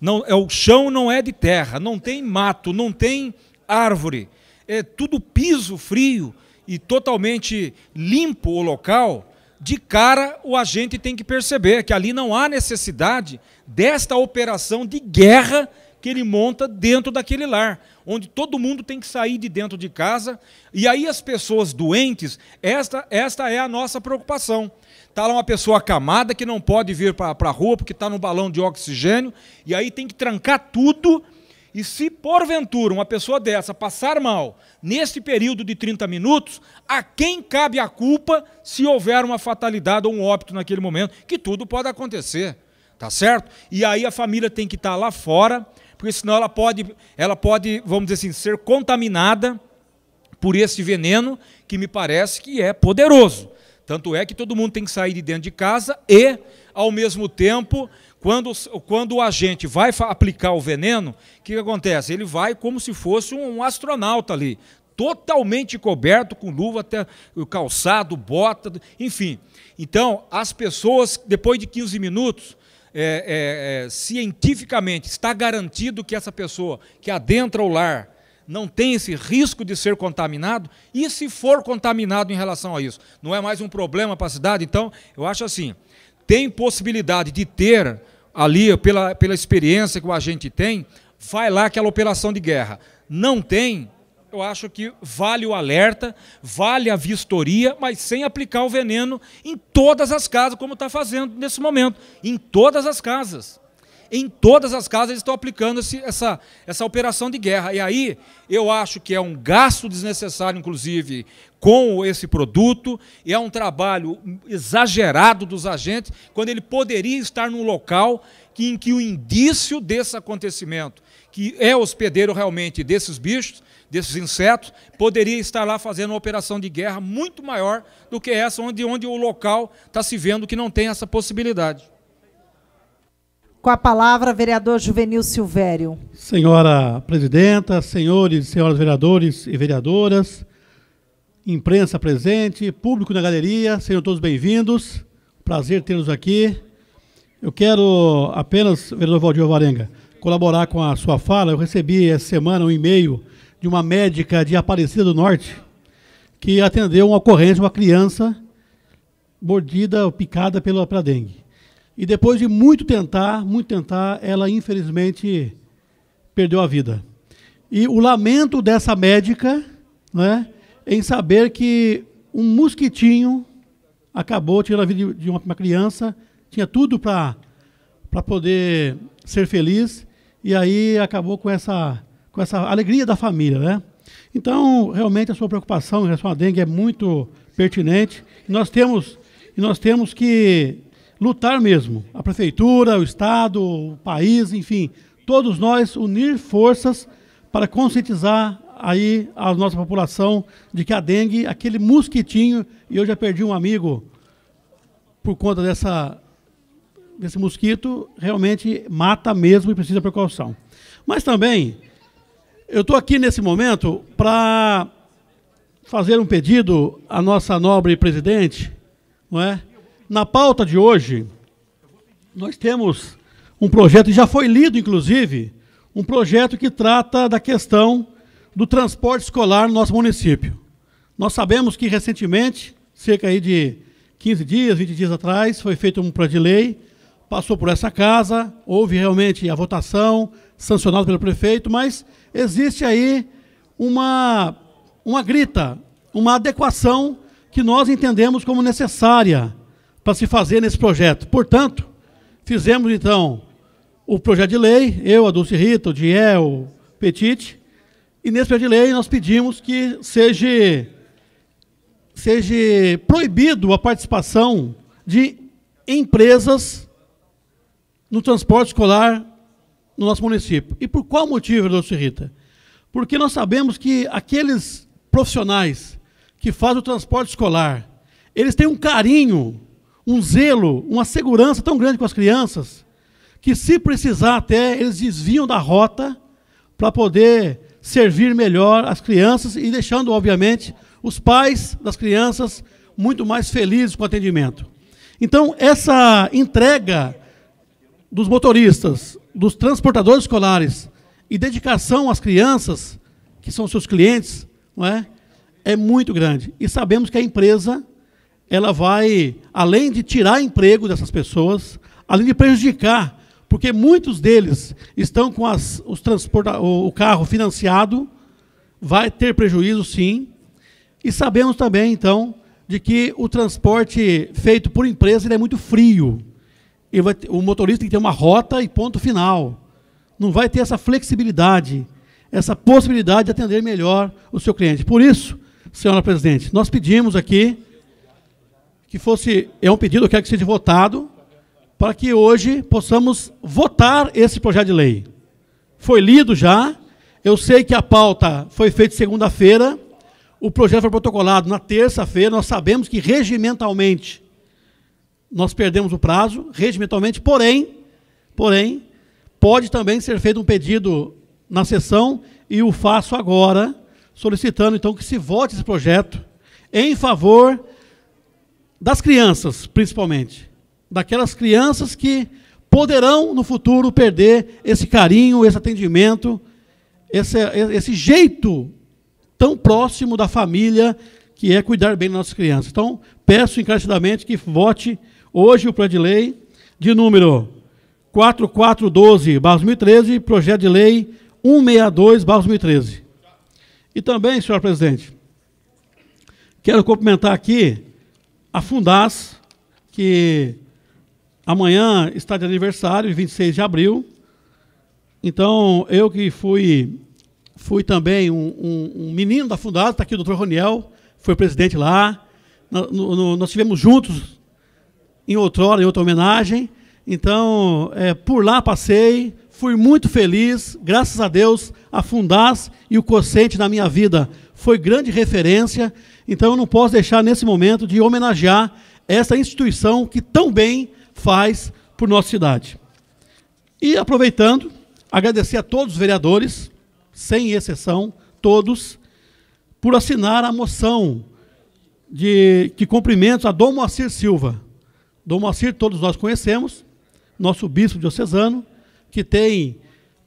o chão não é de terra, não tem mato, não tem árvore, é tudo piso frio e totalmente limpo o local, de cara o agente tem que perceber que ali não há necessidade desta operação de guerra que ele monta dentro daquele lar, onde todo mundo tem que sair de dentro de casa, e aí as pessoas doentes, esta é a nossa preocupação. Está lá uma pessoa acamada que não pode vir para a rua porque está no balão de oxigênio, e aí tem que trancar tudo, e se porventura uma pessoa dessa passar mal, nesse período de 30 minutos, a quem cabe a culpa se houver uma fatalidade ou um óbito naquele momento, que tudo pode acontecer, tá certo? E aí a família tem que estar lá fora, porque senão ela pode, vamos dizer assim, ser contaminada por esse veneno que me parece que é poderoso. Tanto é que todo mundo tem que sair de dentro de casa e, ao mesmo tempo, quando o agente vai aplicar o veneno, o que acontece? Ele vai como se fosse um astronauta ali, totalmente coberto, com luva, até o calçado, bota, enfim. Então, as pessoas, depois de 15 minutos, cientificamente está garantido que essa pessoa que adentra o lar não tem esse risco de ser contaminado, e se for contaminado em relação a isso, não é mais um problema para a cidade? Então, eu acho assim, tem possibilidade de ter ali, pela experiência que o agente tem, vai lá aquela operação de guerra. Não tem, eu acho que vale o alerta, vale a vistoria, mas sem aplicar o veneno em todas as casas, como está fazendo nesse momento. Em todas as casas. Em todas as casas eles estão aplicando essa operação de guerra. E aí eu acho que é um gasto desnecessário, inclusive, com esse produto, e é um trabalho exagerado dos agentes, quando ele poderia estar num local em que o indício desse acontecimento, que é hospedeiro realmente desses bichos, desses insetos, poderia estar lá fazendo uma operação de guerra muito maior do que essa, onde o local está se vendo que não tem essa possibilidade. Com a palavra, vereador Juvenil Silvério. Senhora presidenta, senhores e senhoras vereadores e vereadoras, imprensa presente, público na galeria, sejam todos bem-vindos. Prazer tê-los aqui. Eu quero apenas, vereador Valdir Alvarenga, colaborar com a sua fala. Eu recebi essa semana um e-mail de uma médica de Aparecida do Norte que atendeu uma ocorrência de uma criança mordida ou picada pela dengue. E depois de muito tentar, ela infelizmente perdeu a vida. E o lamento dessa médica, né, em saber que um mosquitinho acabou tirando a vida de uma criança, tinha tudo para poder ser feliz, e aí acabou com essa alegria da família, né? Então, realmente, a sua preocupação em relação à dengue é muito pertinente. E nós temos que lutar mesmo. A prefeitura, o Estado, o país, enfim, todos nós unir forças para conscientizar aí a nossa população de que a dengue, aquele mosquitinho, e eu já perdi um amigo por conta desse mosquito, realmente mata mesmo e precisa de precaução. Mas também, eu estou aqui nesse momento para fazer um pedido à nossa nobre presidente, não é? Na pauta de hoje, nós temos um projeto, e já foi lido, inclusive, um projeto que trata da questão do transporte escolar no nosso município. Nós sabemos que, recentemente, cerca aí de 15 dias, 20 dias atrás, foi feito um projeto de lei, passou por essa casa, houve realmente a votação, sancionada pelo prefeito, mas existe aí uma grita, uma adequação que nós entendemos como necessária para se fazer nesse projeto. Portanto, fizemos, então, o projeto de lei, eu, a Dulce Rita, o Diel, o Petit, e nesse projeto de lei nós pedimos que seja proibido a participação de empresas no transporte escolar no nosso município. E por qual motivo, Dulce Rita? Porque nós sabemos que aqueles profissionais que fazem o transporte escolar, eles têm um carinho, um zelo, uma segurança tão grande com as crianças, que se precisar até, eles desviam da rota para poder servir melhor as crianças e deixando, obviamente, os pais das crianças muito mais felizes com o atendimento. Então, essa entrega dos motoristas, dos transportadores escolares e dedicação às crianças, que são seus clientes, não é? É muito grande. E sabemos que a empresa, ela vai, além de tirar emprego dessas pessoas, além de prejudicar, porque muitos deles estão com o carro financiado, vai ter prejuízo sim, e sabemos também, então, de que o transporte feito por empresa ele é muito frio. O motorista tem que ter uma rota e ponto final. Não vai ter essa flexibilidade, essa possibilidade de atender melhor o seu cliente. Por isso, senhora presidente, nós pedimos aqui que é um pedido, eu quero que seja votado, para que hoje possamos votar esse projeto de lei. Foi lido já, eu sei que a pauta foi feita segunda-feira, o projeto foi protocolado na terça-feira, nós sabemos que regimentalmente nós perdemos o prazo, regimentalmente, porém, pode também ser feito um pedido na sessão, e o faço agora, solicitando então que se vote esse projeto em favor das crianças, principalmente. Daquelas crianças que poderão, no futuro, perder esse carinho, esse atendimento, esse jeito tão próximo da família, que é cuidar bem das nossas crianças. Então, peço encarecidamente que vote hoje o projeto de lei de número 4412/2013, projeto de lei 162/2013. E também, senhor presidente, quero cumprimentar aqui a Fundas, que amanhã está de aniversário, 26 de abril. Então, eu que fui também um menino da Fundas, está aqui o doutor Roniel, foi presidente lá. Nós estivemos juntos em outra homenagem. Então, por lá passei, fui muito feliz, graças a Deus, a Fundas e o Cocente na minha vida foi grande referência. Então, eu não posso deixar nesse momento de homenagear essa instituição que tão bem faz por nossa cidade. E, aproveitando, agradecer a todos os vereadores, sem exceção, todos, por assinar a moção que cumprimentos a Dom Moacir Silva. Dom Moacir, todos nós conhecemos, nosso bispo diocesano, que tem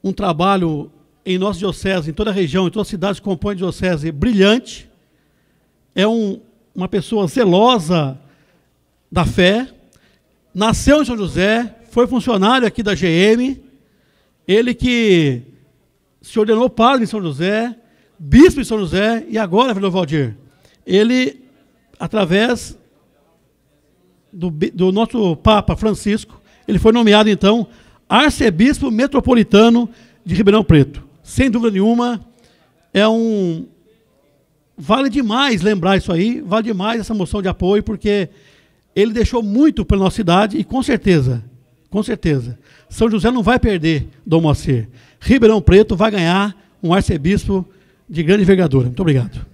um trabalho em nossa diocese, em toda a região, em toda a cidade que compõe a diocese, brilhante. É uma pessoa zelosa da fé, nasceu em São José, foi funcionário aqui da GM, ele que se ordenou padre em São José, bispo em São José, e agora, vereador Valdir, ele, através do nosso Papa Francisco, ele foi nomeado, então, arcebispo metropolitano de Ribeirão Preto. Sem dúvida nenhuma, vale demais lembrar isso aí, vale demais essa moção de apoio, porque ele deixou muito para a nossa cidade e, com certeza, São José não vai perder Dom Moacir. Ribeirão Preto vai ganhar um arcebispo de grande envergadura. Muito obrigado.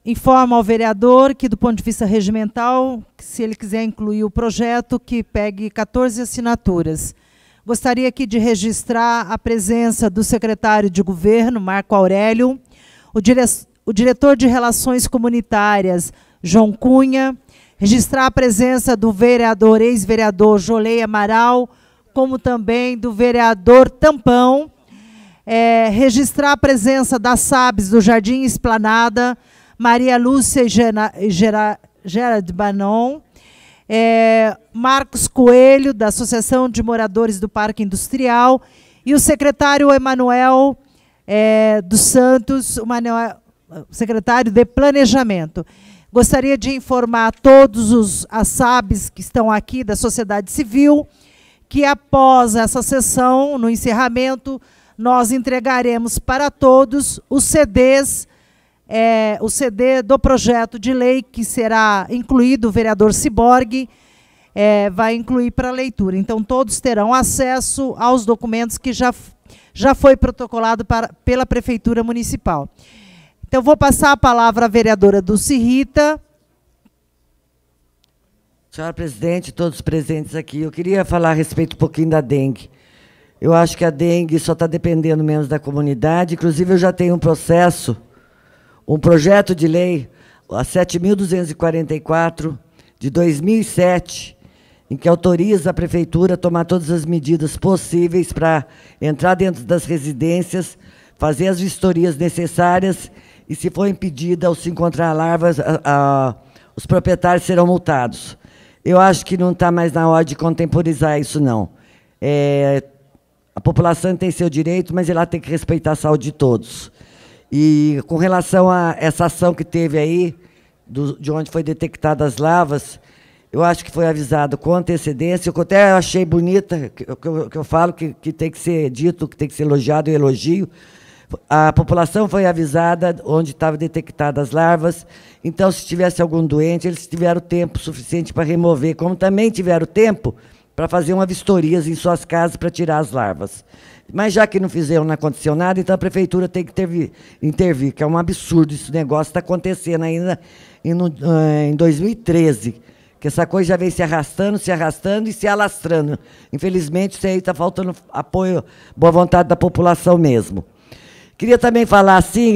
Informa ao vereador que, do ponto de vista regimental, se ele quiser incluir o projeto, que pegue 14 assinaturas. Gostaria aqui de registrar a presença do secretário de governo, Marco Aurélio, o diretor de Relações Comunitárias, João Cunha, registrar a presença do vereador, ex-vereador Jolei Amaral, como também do vereador Tampão, registrar a presença das SABs do Jardim Esplanada, Maria Lúcia e Gerard Banon, Marcos Coelho, da Associação de Moradores do Parque Industrial, e o secretário Emanuel dos Santos, o secretário de Planejamento. Gostaria de informar a todos as SABs que estão aqui da sociedade civil que, após essa sessão, no encerramento, nós entregaremos para todos os CDs, o CD do projeto de lei, que será incluído, o vereador Ciborgue vai incluir para leitura. Então, todos terão acesso aos documentos que já foi protocolado pela Prefeitura Municipal. Então, vou passar a palavra à vereadora Dulce Rita. Senhora presidente, todos presentes aqui, eu queria falar a respeito um pouquinho da dengue. Eu acho que a dengue só está dependendo menos da comunidade. Inclusive, eu já tenho um projeto de lei, a 7.244, de 2007, em que autoriza a prefeitura a tomar todas as medidas possíveis para entrar dentro das residências, fazer as vistorias necessárias, e, se for impedida, ao se encontrar larvas, os proprietários serão multados. Eu acho que não está mais na hora de contemporizar isso, não. A população tem seu direito, mas ela tem que respeitar a saúde de todos. E, com relação a essa ação que teve aí, de onde foi detectadas as larvas, eu acho que foi avisado com antecedência. Eu até achei bonita, que eu falo que tem que ser dito, que tem que ser elogiado, eu elogio. A população foi avisada onde estavam detectadas as larvas, então, se tivesse algum doente, eles tiveram tempo suficiente para remover, como também tiveram tempo para fazer uma vistoria em suas casas para tirar as larvas. Mas, já que não fizeram, não aconteceu nada, então a prefeitura tem que intervir, que é um absurdo esse negócio, está acontecendo ainda em 2013, que essa coisa já vem se arrastando e se alastrando. Infelizmente, isso aí está faltando apoio, boa vontade da população mesmo. Queria também falar assim,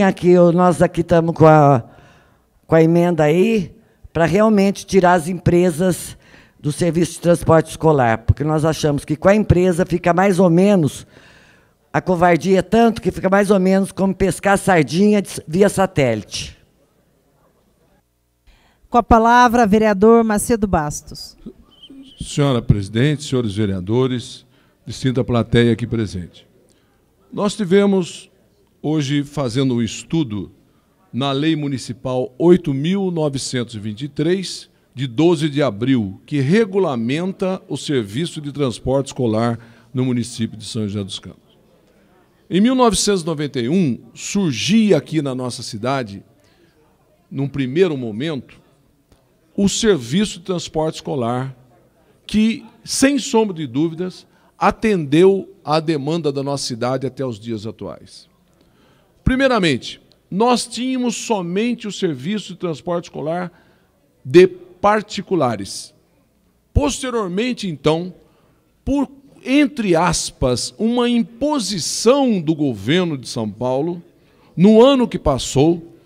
nós aqui estamos com a emenda aí, para realmente tirar as empresas do serviço de transporte escolar, porque nós achamos que com a empresa fica mais ou menos, a covardia é tanto que fica mais ou menos como pescar sardinha via satélite. Com a palavra, vereador Macedo Bastos. Senhora presidente, senhores vereadores, distinta plateia aqui presente. Nós tivemos hoje fazendo um estudo na Lei Municipal 8.923, de 12 de abril, que regulamenta o serviço de transporte escolar no município de São José dos Campos. Em 1991, surgia aqui na nossa cidade, num primeiro momento, o serviço de transporte escolar, que, sem sombra de dúvidas, atendeu à demanda da nossa cidade até os dias atuais. Primeiramente, nós tínhamos somente o serviço de transporte escolar de particulares. Posteriormente, então, por, entre aspas, uma imposição do governo de São Paulo, no ano que passou,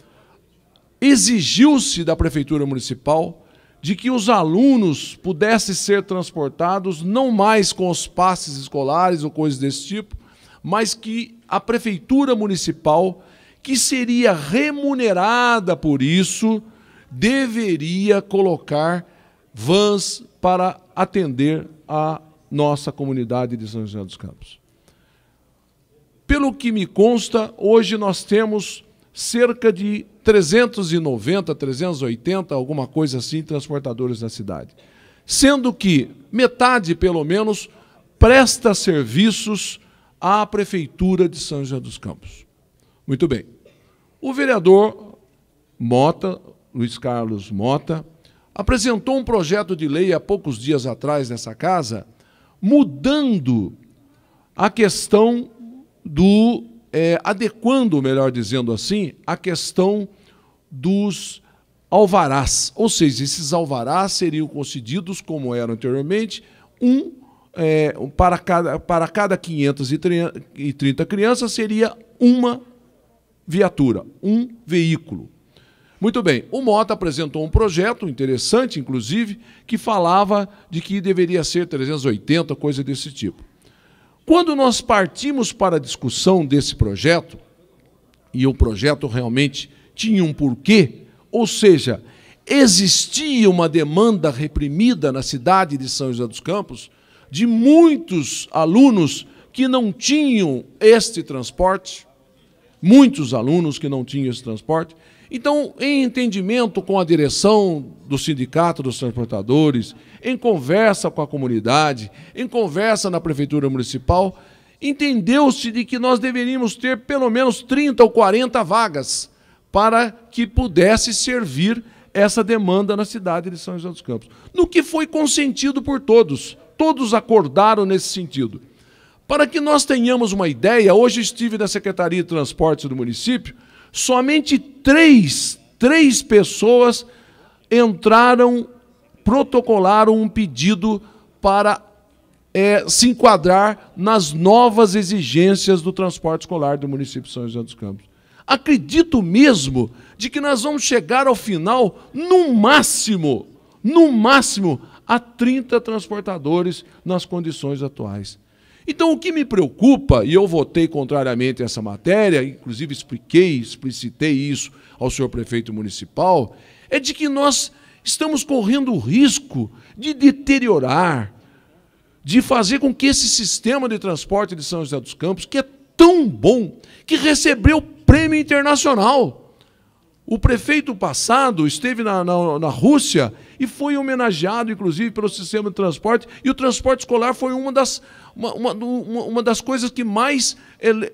exigiu-se da Prefeitura Municipal de que os alunos pudessem ser transportados não mais com os passes escolares ou coisas desse tipo, mas que a Prefeitura Municipal, que seria remunerada por isso, deveria colocar vans para atender a nossa comunidade de São José dos Campos. Pelo que me consta, hoje nós temos cerca de 390, 380, alguma coisa assim, transportadores da cidade. Sendo que metade, pelo menos, presta serviços à Prefeitura de São José dos Campos. Muito bem. O vereador Mota, Luiz Carlos Mota, apresentou um projeto de lei há poucos dias atrás nessa casa, mudando a questão do... adequando, melhor dizendo assim, a questão dos alvarás. Ou seja, esses alvarás seriam concedidos, como eram anteriormente, para cada 530 crianças seria uma viatura, um veículo. Muito bem, o Mota apresentou um projeto interessante, inclusive, que falava de que deveria ser 380, coisa desse tipo. Quando nós partimos para a discussão desse projeto, e o projeto realmente tinha um porquê, ou seja, existia uma demanda reprimida na cidade de São José dos Campos de muitos alunos que não tinham este transporte, muitos alunos que não tinham esse transporte. Então, em entendimento com a direção do Sindicato dos Transportadores, em conversa com a comunidade, em conversa na Prefeitura Municipal, entendeu-se de que nós deveríamos ter pelo menos 30 ou 40 vagas para que pudesse servir essa demanda na cidade de São José dos Campos. No que foi consentido por todos, todos acordaram nesse sentido. Para que nós tenhamos uma ideia, hoje estive na Secretaria de Transportes do município, somente três pessoas protocolaram um pedido para se enquadrar nas novas exigências do transporte escolar do município de São José dos Campos. Acredito mesmo de que nós vamos chegar ao final, no máximo, a 30 transportadores nas condições atuais. Então, o que me preocupa, e eu votei contrariamente a essa matéria, inclusive explicitei isso ao senhor prefeito municipal, é de que nós estamos correndo o risco de deteriorar, de fazer com que esse sistema de transporte de São José dos Campos, que é tão bom, que recebeu prêmio internacional. O prefeito passado esteve na Rússia e foi homenageado, inclusive, pelo sistema de transporte, e o transporte escolar foi uma das coisas que mais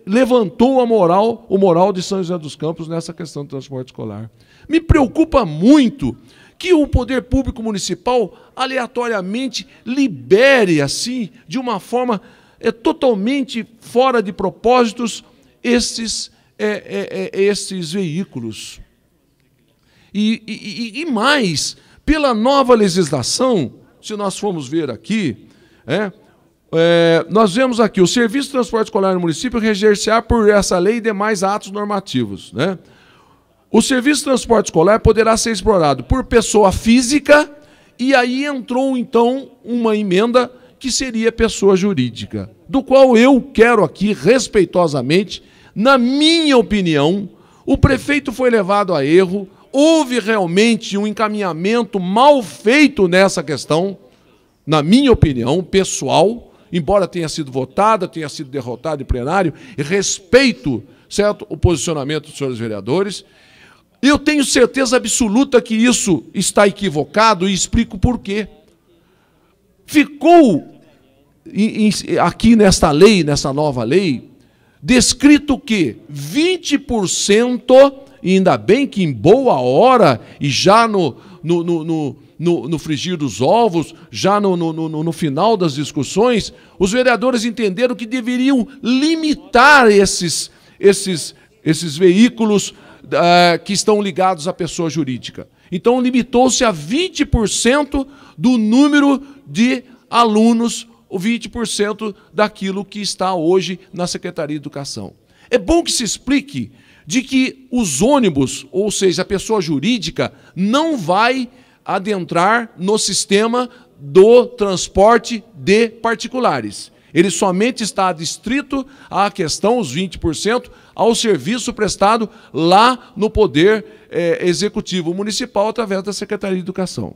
levantou o moral de São José dos Campos nessa questão do transporte escolar. Me preocupa muito que o poder público municipal aleatoriamente libere, assim, de uma forma totalmente fora de propósitos, esses veículos. E mais, pela nova legislação, se nós formos ver aqui, nós vemos aqui, o Serviço de Transporte Escolar no município reger-se-á por essa lei e demais atos normativos. O Serviço de Transporte Escolar poderá ser explorado por pessoa física, e aí entrou, então, uma emenda que seria pessoa jurídica, do qual eu quero aqui, respeitosamente, na minha opinião, o prefeito foi levado a erro, houve realmente um encaminhamento mal feito nessa questão, na minha opinião, pessoal, embora tenha sido votada, tenha sido derrotada em plenário, e respeito certo? O posicionamento dos senhores vereadores. Eu tenho certeza absoluta que isso está equivocado e explico por quê. Ficou aqui nesta lei, nessa nova lei, descrito que 20%, e ainda bem que em boa hora, e já no frigir dos ovos, já no final das discussões, os vereadores entenderam que deveriam limitar esses veículos que estão ligados à pessoa jurídica. Então, limitou-se a 20% do número de alunos, o 20% daquilo que está hoje na Secretaria de Educação. É bom que se explique de que os ônibus, ou seja, a pessoa jurídica, não vai adentrar no sistema do transporte de particulares. Ele somente está adstrito à questão, os 20%, ao serviço prestado lá no Poder Executivo Municipal, através da Secretaria de Educação.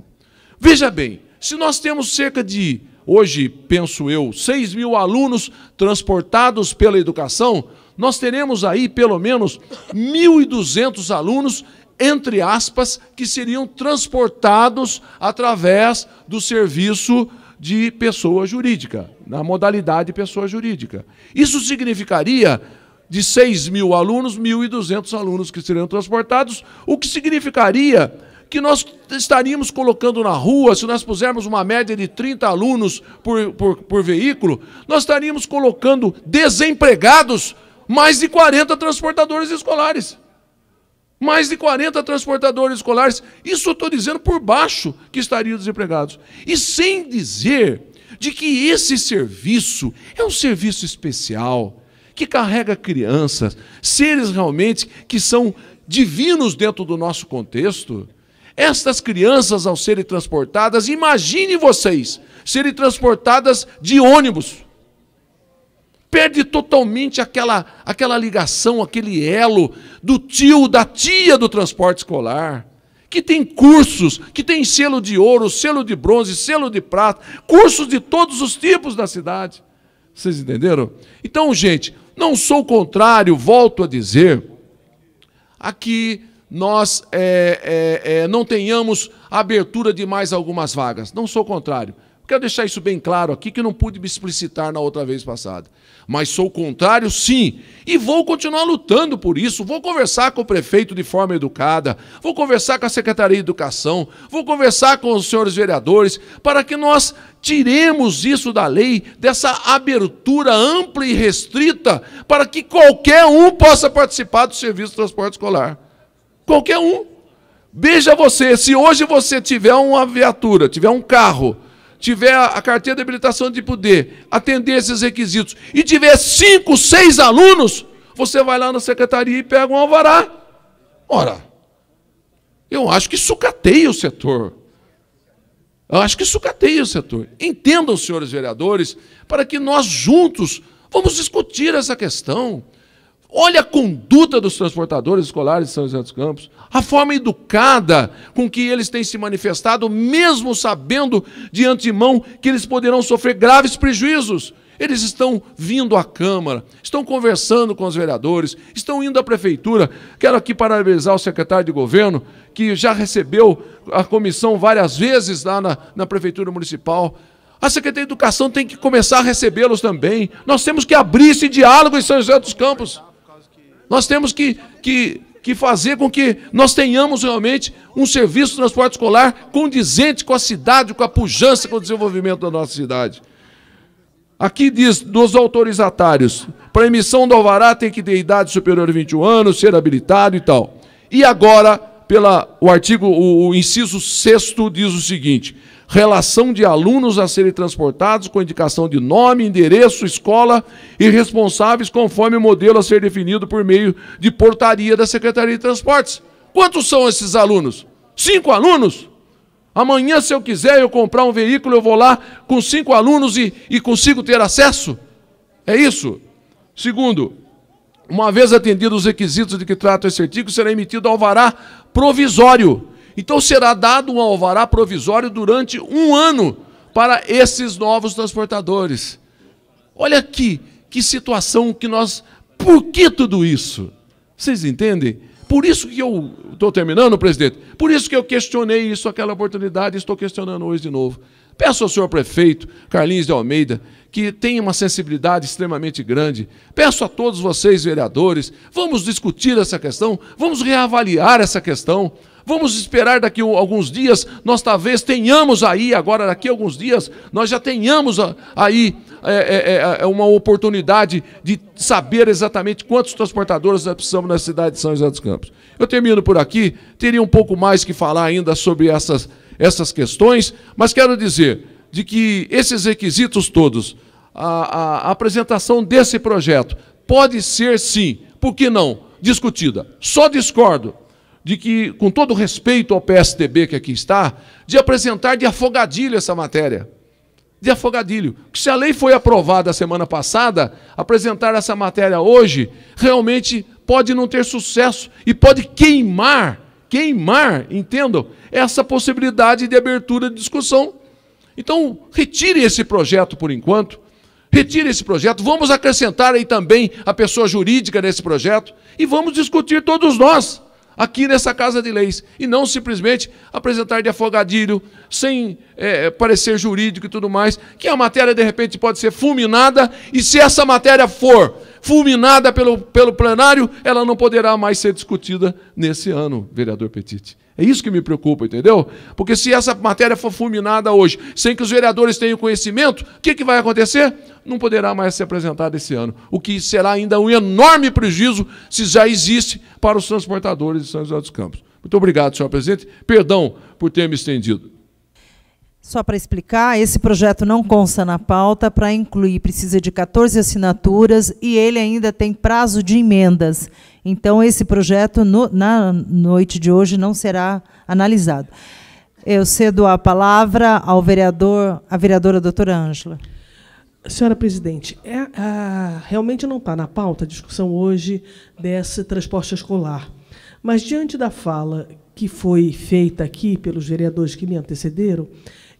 Veja bem, se nós temos cerca de, hoje, penso eu, 6 mil alunos transportados pela educação, nós teremos aí, pelo menos, 1.200 alunos, entre aspas, que seriam transportados através do serviço de pessoa jurídica, na modalidade pessoa jurídica. Isso significaria, de 6 mil alunos, 1.200 alunos que seriam transportados, o que significaria que nós estaríamos colocando na rua, se nós pusermos uma média de 30 alunos por veículo, nós estaríamos colocando desempregados mais de 40 transportadores escolares. Mais de 40 transportadores escolares, isso eu estou dizendo por baixo, que estariam desempregados. E sem dizer de que esse serviço é um serviço especial, que carrega crianças, seres realmente que são divinos dentro do nosso contexto. Estas crianças, ao serem transportadas, imagine vocês, serem transportadas de ônibus. Perde totalmente aquela ligação, aquele elo do tio, da tia do transporte escolar, que tem cursos, que tem selo de ouro, selo de bronze, selo de prata, cursos de todos os tipos da cidade. Vocês entenderam? Então, gente, não sou contrário, volto a dizer, a que nós não tenhamos abertura de mais algumas vagas. Não sou contrário. Quero deixar isso bem claro aqui, que não pude me explicitar na outra vez passada. Mas sou contrário, sim, e vou continuar lutando por isso. Vou conversar com o prefeito de forma educada, vou conversar com a Secretaria de Educação, vou conversar com os senhores vereadores, para que nós tiremos isso da lei, dessa abertura ampla e restrita, para que qualquer um possa participar do serviço de transporte escolar. Qualquer um. Veja você, se hoje você tiver uma viatura, tiver um carro, tiver a carteira de habilitação de poder atender esses requisitos e tiver 5, 6 alunos, você vai lá na secretaria e pega um alvará. Ora, eu acho que sucateia o setor. Eu acho que sucateia o setor. Entendam, senhores vereadores, para que nós juntos vamos discutir essa questão. Olha a conduta dos transportadores escolares de São José dos Campos, a forma educada com que eles têm se manifestado, mesmo sabendo de antemão que eles poderão sofrer graves prejuízos. Eles estão vindo à Câmara, estão conversando com os vereadores, estão indo à Prefeitura. Quero aqui parabenizar o secretário de Governo, que já recebeu a comissão várias vezes lá na Prefeitura Municipal. A Secretaria de Educação tem que começar a recebê-los também. Nós temos que abrir esse diálogo em São José dos Campos. Nós temos que fazer com que nós tenhamos realmente um serviço de transporte escolar condizente com a cidade, com a pujança, com o desenvolvimento da nossa cidade. Aqui diz, dos autorizatários, para emissão do alvará tem que ter idade superior a 21 anos, ser habilitado e tal. E agora, o inciso 6º diz o seguinte: relação de alunos a serem transportados com indicação de nome, endereço, escola e responsáveis conforme o modelo a ser definido por meio de portaria da Secretaria de Transportes. Quantos são esses alunos? 5 alunos? Amanhã, se eu quiser eu comprar um veículo, eu vou lá com 5 alunos e consigo ter acesso? É isso? Segundo, uma vez atendidos os requisitos de que trata esse artigo, será emitido alvará provisório. Então será dado um alvará provisório durante 1 ano para esses novos transportadores. Olha aqui, que situação que nós Por que tudo isso? Vocês entendem? Por isso que eu estou terminando, presidente, por isso que eu questionei isso naquela oportunidade e estou questionando hoje de novo. Peço ao senhor prefeito, Carlinhos de Almeida, que tem uma sensibilidade extremamente grande. Peço a todos vocês, vereadores, vamos discutir essa questão, vamos reavaliar essa questão, vamos esperar daqui a alguns dias, nós talvez tenhamos aí, agora daqui a alguns dias, nós já tenhamos aí uma oportunidade de saber exatamente quantos transportadores nós precisamos na cidade de São José dos Campos. Eu termino por aqui, teria um pouco mais que falar ainda sobre essas questões, mas quero dizer de que esses requisitos todos, a apresentação desse projeto pode ser, sim, por que não, discutida. Só discordo de que, com todo respeito ao PSDB que aqui está, de apresentar de afogadilho essa matéria. De afogadilho. Se a lei foi aprovada a semana passada, apresentar essa matéria hoje, realmente pode não ter sucesso e pode queimar, entendam, essa possibilidade de abertura de discussão. Então, retire esse projeto por enquanto, retire esse projeto, vamos acrescentar aí também a pessoa jurídica nesse projeto e vamos discutir todos nós aqui nessa Casa de Leis, e não simplesmente apresentar de afogadilho, sem parecer jurídico e tudo mais, que a matéria, de repente, pode ser fulminada, e se essa matéria for fulminada pelo plenário, ela não poderá mais ser discutida nesse ano, vereador Petiti. É isso que me preocupa, entendeu? Porque se essa matéria for fulminada hoje, sem que os vereadores tenham conhecimento, o que vai acontecer? Não poderá mais ser apresentada esse ano, o que será ainda um enorme prejuízo se já existe para os transportadores de São José dos Campos. Muito obrigado, senhor presidente. Perdão por ter me estendido. Só para explicar, esse projeto não consta na pauta, para incluir precisa de 14 assinaturas e ele ainda tem prazo de emendas. Então, esse projeto, na noite de hoje, não será analisado. Eu cedo a palavra ao vereador, à vereadora doutora Ângela. Senhora presidente, realmente não está na pauta a discussão hoje desse transporte escolar. Mas, diante da fala que foi feita aqui pelos vereadores que me antecederam,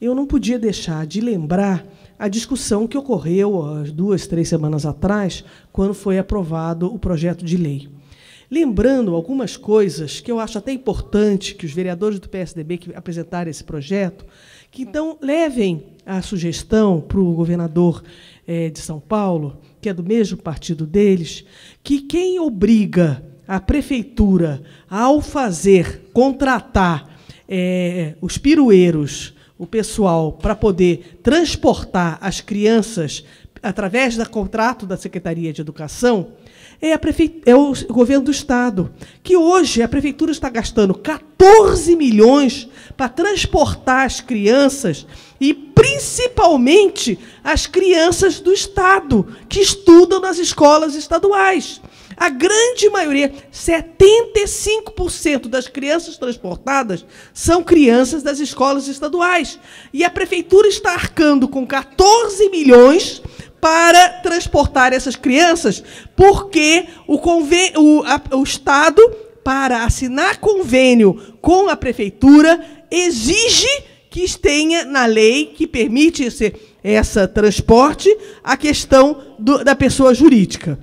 eu não podia deixar de lembrar a discussão que ocorreu há 2, 3 semanas atrás, quando foi aprovado o projeto de lei. Lembrando algumas coisas que eu acho até importante que os vereadores do PSDB que apresentaram esse projeto, que então levem a sugestão para o governador de São Paulo, que é do mesmo partido deles, que quem obriga a prefeitura, ao contratar os pirueiros, o pessoal, para poder transportar as crianças através do contrato da Secretaria de Educação, é o governo do Estado, que hoje a prefeitura está gastando 14 milhões para transportar as crianças, e principalmente as crianças do Estado, que estudam nas escolas estaduais. A grande maioria, 75% das crianças transportadas são crianças das escolas estaduais. E a prefeitura está arcando com 14 milhões para transportar essas crianças, porque o Estado, para assinar convênio com a prefeitura, exige que tenha na lei que permite esse transporte a questão da pessoa jurídica.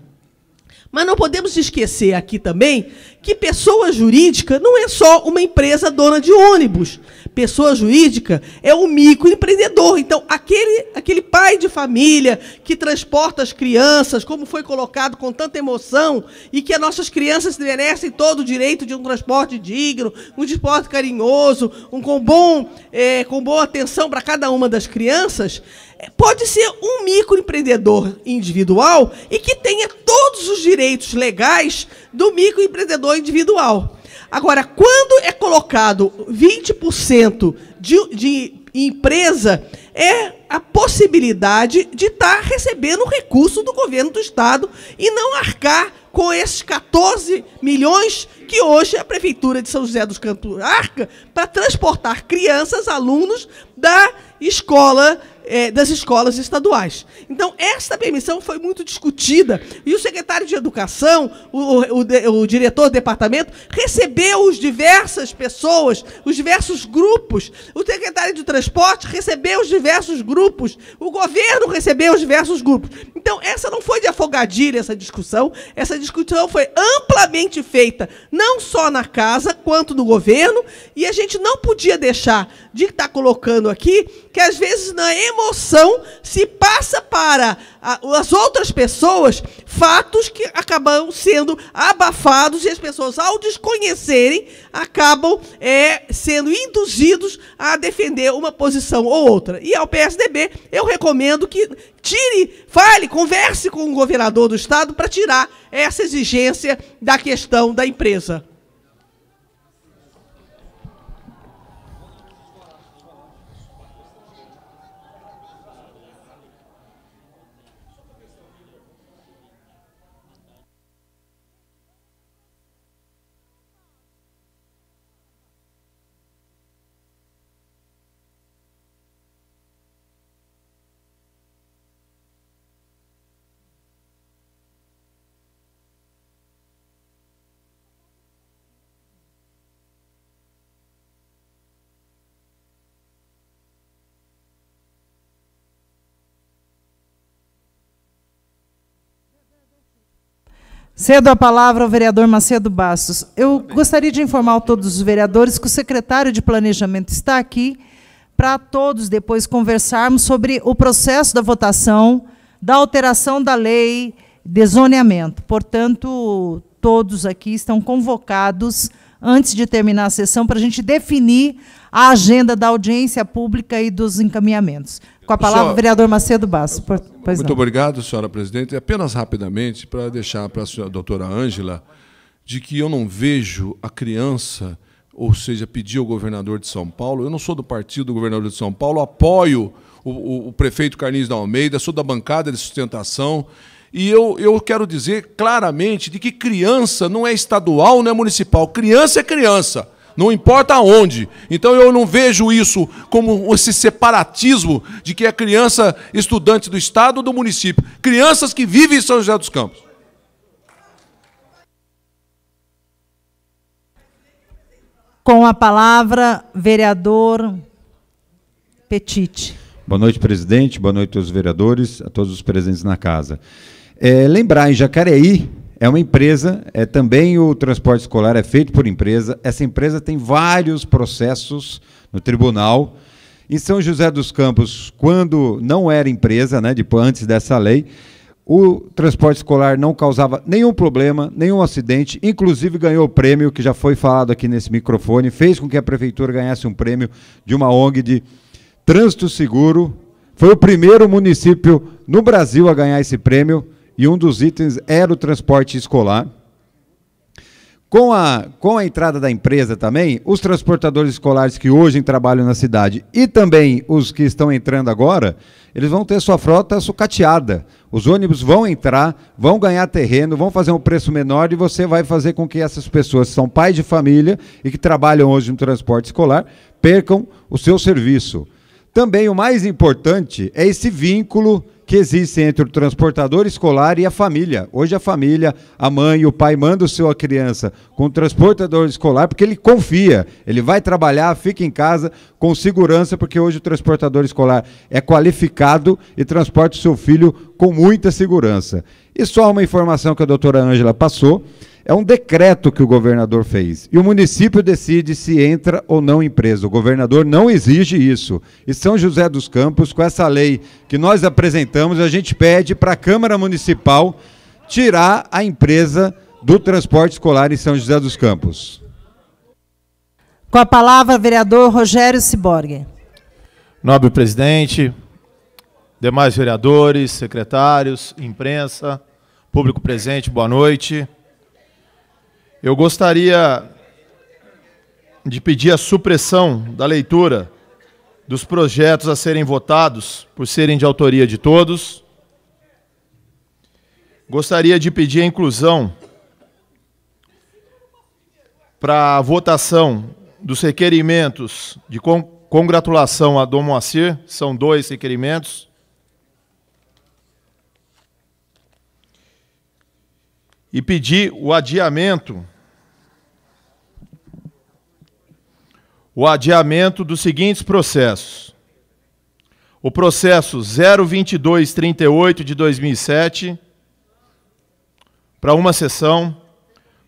Mas não podemos esquecer aqui também que pessoa jurídica não é só uma empresa dona de ônibus. Pessoa jurídica é um microempreendedor. Então, aquele pai de família que transporta as crianças, como foi colocado com tanta emoção, e que as nossas crianças merecem todo o direito de um transporte digno, um transporte carinhoso, com boa atenção para cada uma das crianças, pode ser um microempreendedor individual e que tenha todos os direitos legais do microempreendedor individual. Agora, quando é colocado 20% de empresa, é a possibilidade de estar recebendo recurso do governo do Estado e não arcar com esses 14 milhões que hoje a Prefeitura de São José dos Campos arca para transportar crianças, alunos da escola das escolas estaduais. Então, esta permissão foi muito discutida e o secretário de Educação, o diretor do departamento, recebeu as diversas pessoas, os diversos grupos, o secretário de Transporte recebeu os diversos grupos, o governo recebeu os diversos grupos. Então, essa não foi de afogadilha, essa discussão foi amplamente feita, não só na casa, quanto no governo, e a gente não podia deixar de estar colocando aqui que, às vezes, na emoção, se passa para as outras pessoas fatos que acabam sendo abafados e as pessoas, ao desconhecerem, acabam sendo induzidos a defender uma posição ou outra. E ao PSDB, eu recomendo que converse com o governador do estado para tirar essa exigência da questão da empresa. Cedo a palavra ao vereador Macedo Bastos. Eu gostaria de informar a todos os vereadores que o secretário de Planejamento está aqui para todos depois conversarmos sobre o processo da votação da alteração da lei de zoneamento. Portanto, todos aqui estão convocados antes de terminar a sessão para a gente definir a agenda da audiência pública e dos encaminhamentos. Com a palavra, o vereador Macedo Bastos. Muito obrigado, senhora presidente. Apenas rapidamente, para deixar para a doutora Ângela, de que eu não vejo a criança, ou seja, pedir ao governador de São Paulo. Eu não sou do partido do governador de São Paulo, apoio o prefeito Carlinhos da Almeida, sou da bancada de sustentação, e eu quero dizer claramente de que criança não é estadual, não é municipal. Criança é criança. Não importa aonde. Então eu não vejo isso como esse separatismo de que é criança estudante do estado ou do município. Crianças que vivem em São José dos Campos. Com a palavra, vereador Petiti. Boa noite, presidente. Boa noite aos vereadores, a todos os presentes na casa. Lembrar, em Jacareí, é uma empresa, também o transporte escolar é feito por empresa. Essa empresa tem vários processos no tribunal. Em São José dos Campos, quando não era empresa, né, antes dessa lei, o transporte escolar não causava nenhum problema, nenhum acidente, inclusive ganhou o prêmio, que já foi falado aqui nesse microfone, fez com que a prefeitura ganhasse um prêmio de uma ONG de trânsito seguro. Foi o primeiro município no Brasil a ganhar esse prêmio, e um dos itens era o transporte escolar. Com a entrada da empresa também, os transportadores escolares que hoje trabalham na cidade e também os que estão entrando agora, eles vão ter sua frota sucateada. Os ônibus vão entrar, vão ganhar terreno, vão fazer um preço menor e você vai fazer com que essas pessoas que são pais de família e que trabalham hoje no transporte escolar percam o seu serviço. Também o mais importante é esse vínculo que existe entre o transportador escolar e a família. Hoje a família, a mãe e o pai mandam sua criança com o transportador escolar porque ele confia, ele vai trabalhar, fica em casa com segurança, porque hoje o transportador escolar é qualificado e transporta o seu filho com muita segurança. E só uma informação que a doutora Ângela passou, é um decreto que o governador fez. E o município decide se entra ou não empresa. O governador não exige isso. E São José dos Campos, com essa lei que nós apresentamos, a gente pede para a Câmara Municipal tirar a empresa do transporte escolar em São José dos Campos. Com a palavra, vereador Rogério Ciborgue. Nobre presidente, demais vereadores, secretários, imprensa, público presente, boa noite. Eu gostaria de pedir a supressão da leitura dos projetos a serem votados, por serem de autoria de todos. Gostaria de pedir a inclusão para a votação dos requerimentos de congratulação a Dom Moacir, são 2 requerimentos. E pedir o adiamento dos seguintes processos. O processo 02238 de 2007, para uma sessão.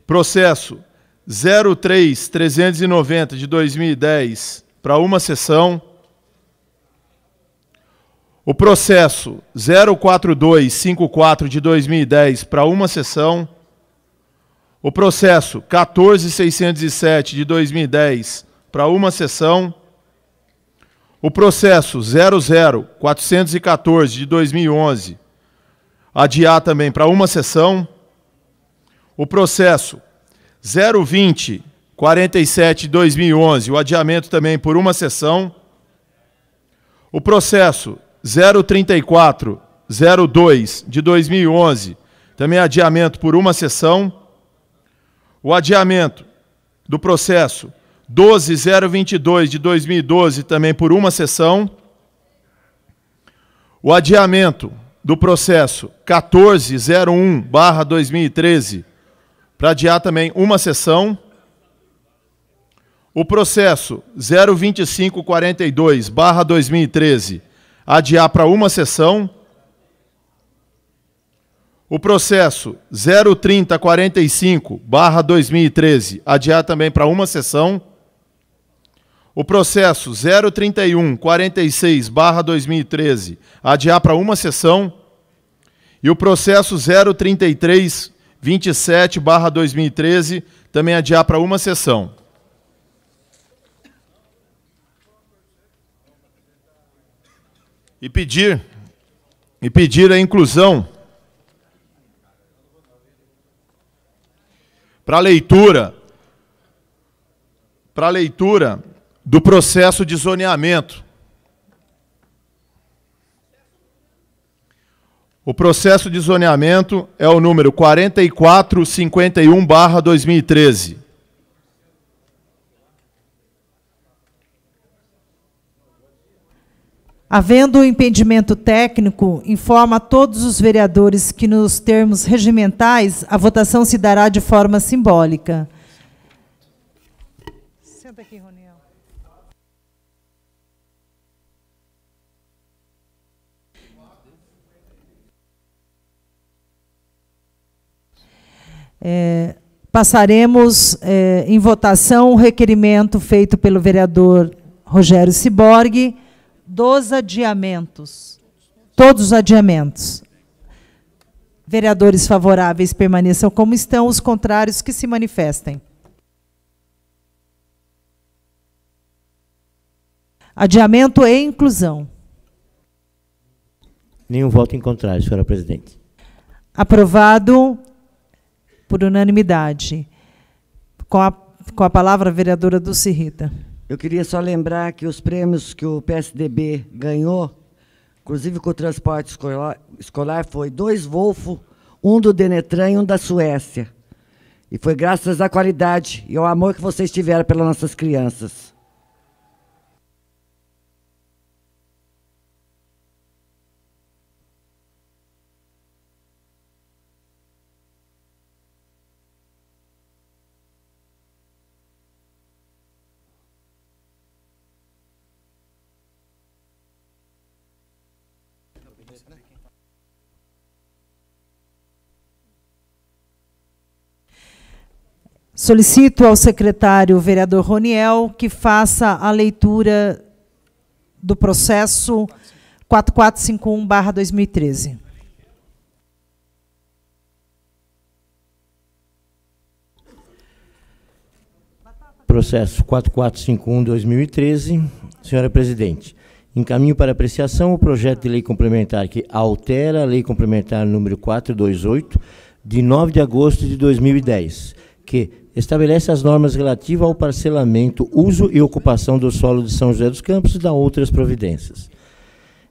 Processo 03390 de 2010, para uma sessão. O processo 04254 de 2010, para uma sessão. O processo 14607 de 2010, para uma sessão. O processo 00414 de 2011, adiar também para uma sessão. O processo 02047 de 2011, o adiamento também por uma sessão. O processo 03402 de 2011, também adiamento por uma sessão. O adiamento do processo 12022 de 2012, também por uma sessão. O adiamento do processo 1401/2013, para adiar também uma sessão. O processo 02542/2013, adiar para uma sessão. O processo 03045/2013, adiar também para uma sessão. O processo 03146/2013, adiar para uma sessão. E o processo 03327/2013, também adiar para uma sessão. E pedir a inclusão para leitura do processo de zoneamento. O processo de zoneamento é o número 4451/2013. Havendo impedimento técnico, informa a todos os vereadores que, nos termos regimentais, a votação se dará de forma simbólica. Senta aqui, Roniel. Passaremos em votação o requerimento feito pelo vereador Rogério Ciborgue dos adiamentos. Todos os adiamentos. Vereadores favoráveis permaneçam como estão, os contrários que se manifestem. Adiamento e inclusão. Nenhum voto em contrário, senhora presidente. Aprovado por unanimidade. Com a palavra, a vereadora Dulce Rita. Eu queria só lembrar que os prêmios que o PSDB ganhou, inclusive com o transporte escolar, foi 2 Volvo, um do Denetran e um da Suécia. E foi graças à qualidade e ao amor que vocês tiveram pelas nossas crianças. Solicito ao secretário vereador Roniel que faça a leitura do processo 4451/2013. Processo 4451/2013. Senhora presidente, encaminho para apreciação o projeto de lei complementar que altera a lei complementar número 428, de 9 de agosto de 2010, que estabelece as normas relativas ao parcelamento, uso e ocupação do solo de São José dos Campos e dá outras providências.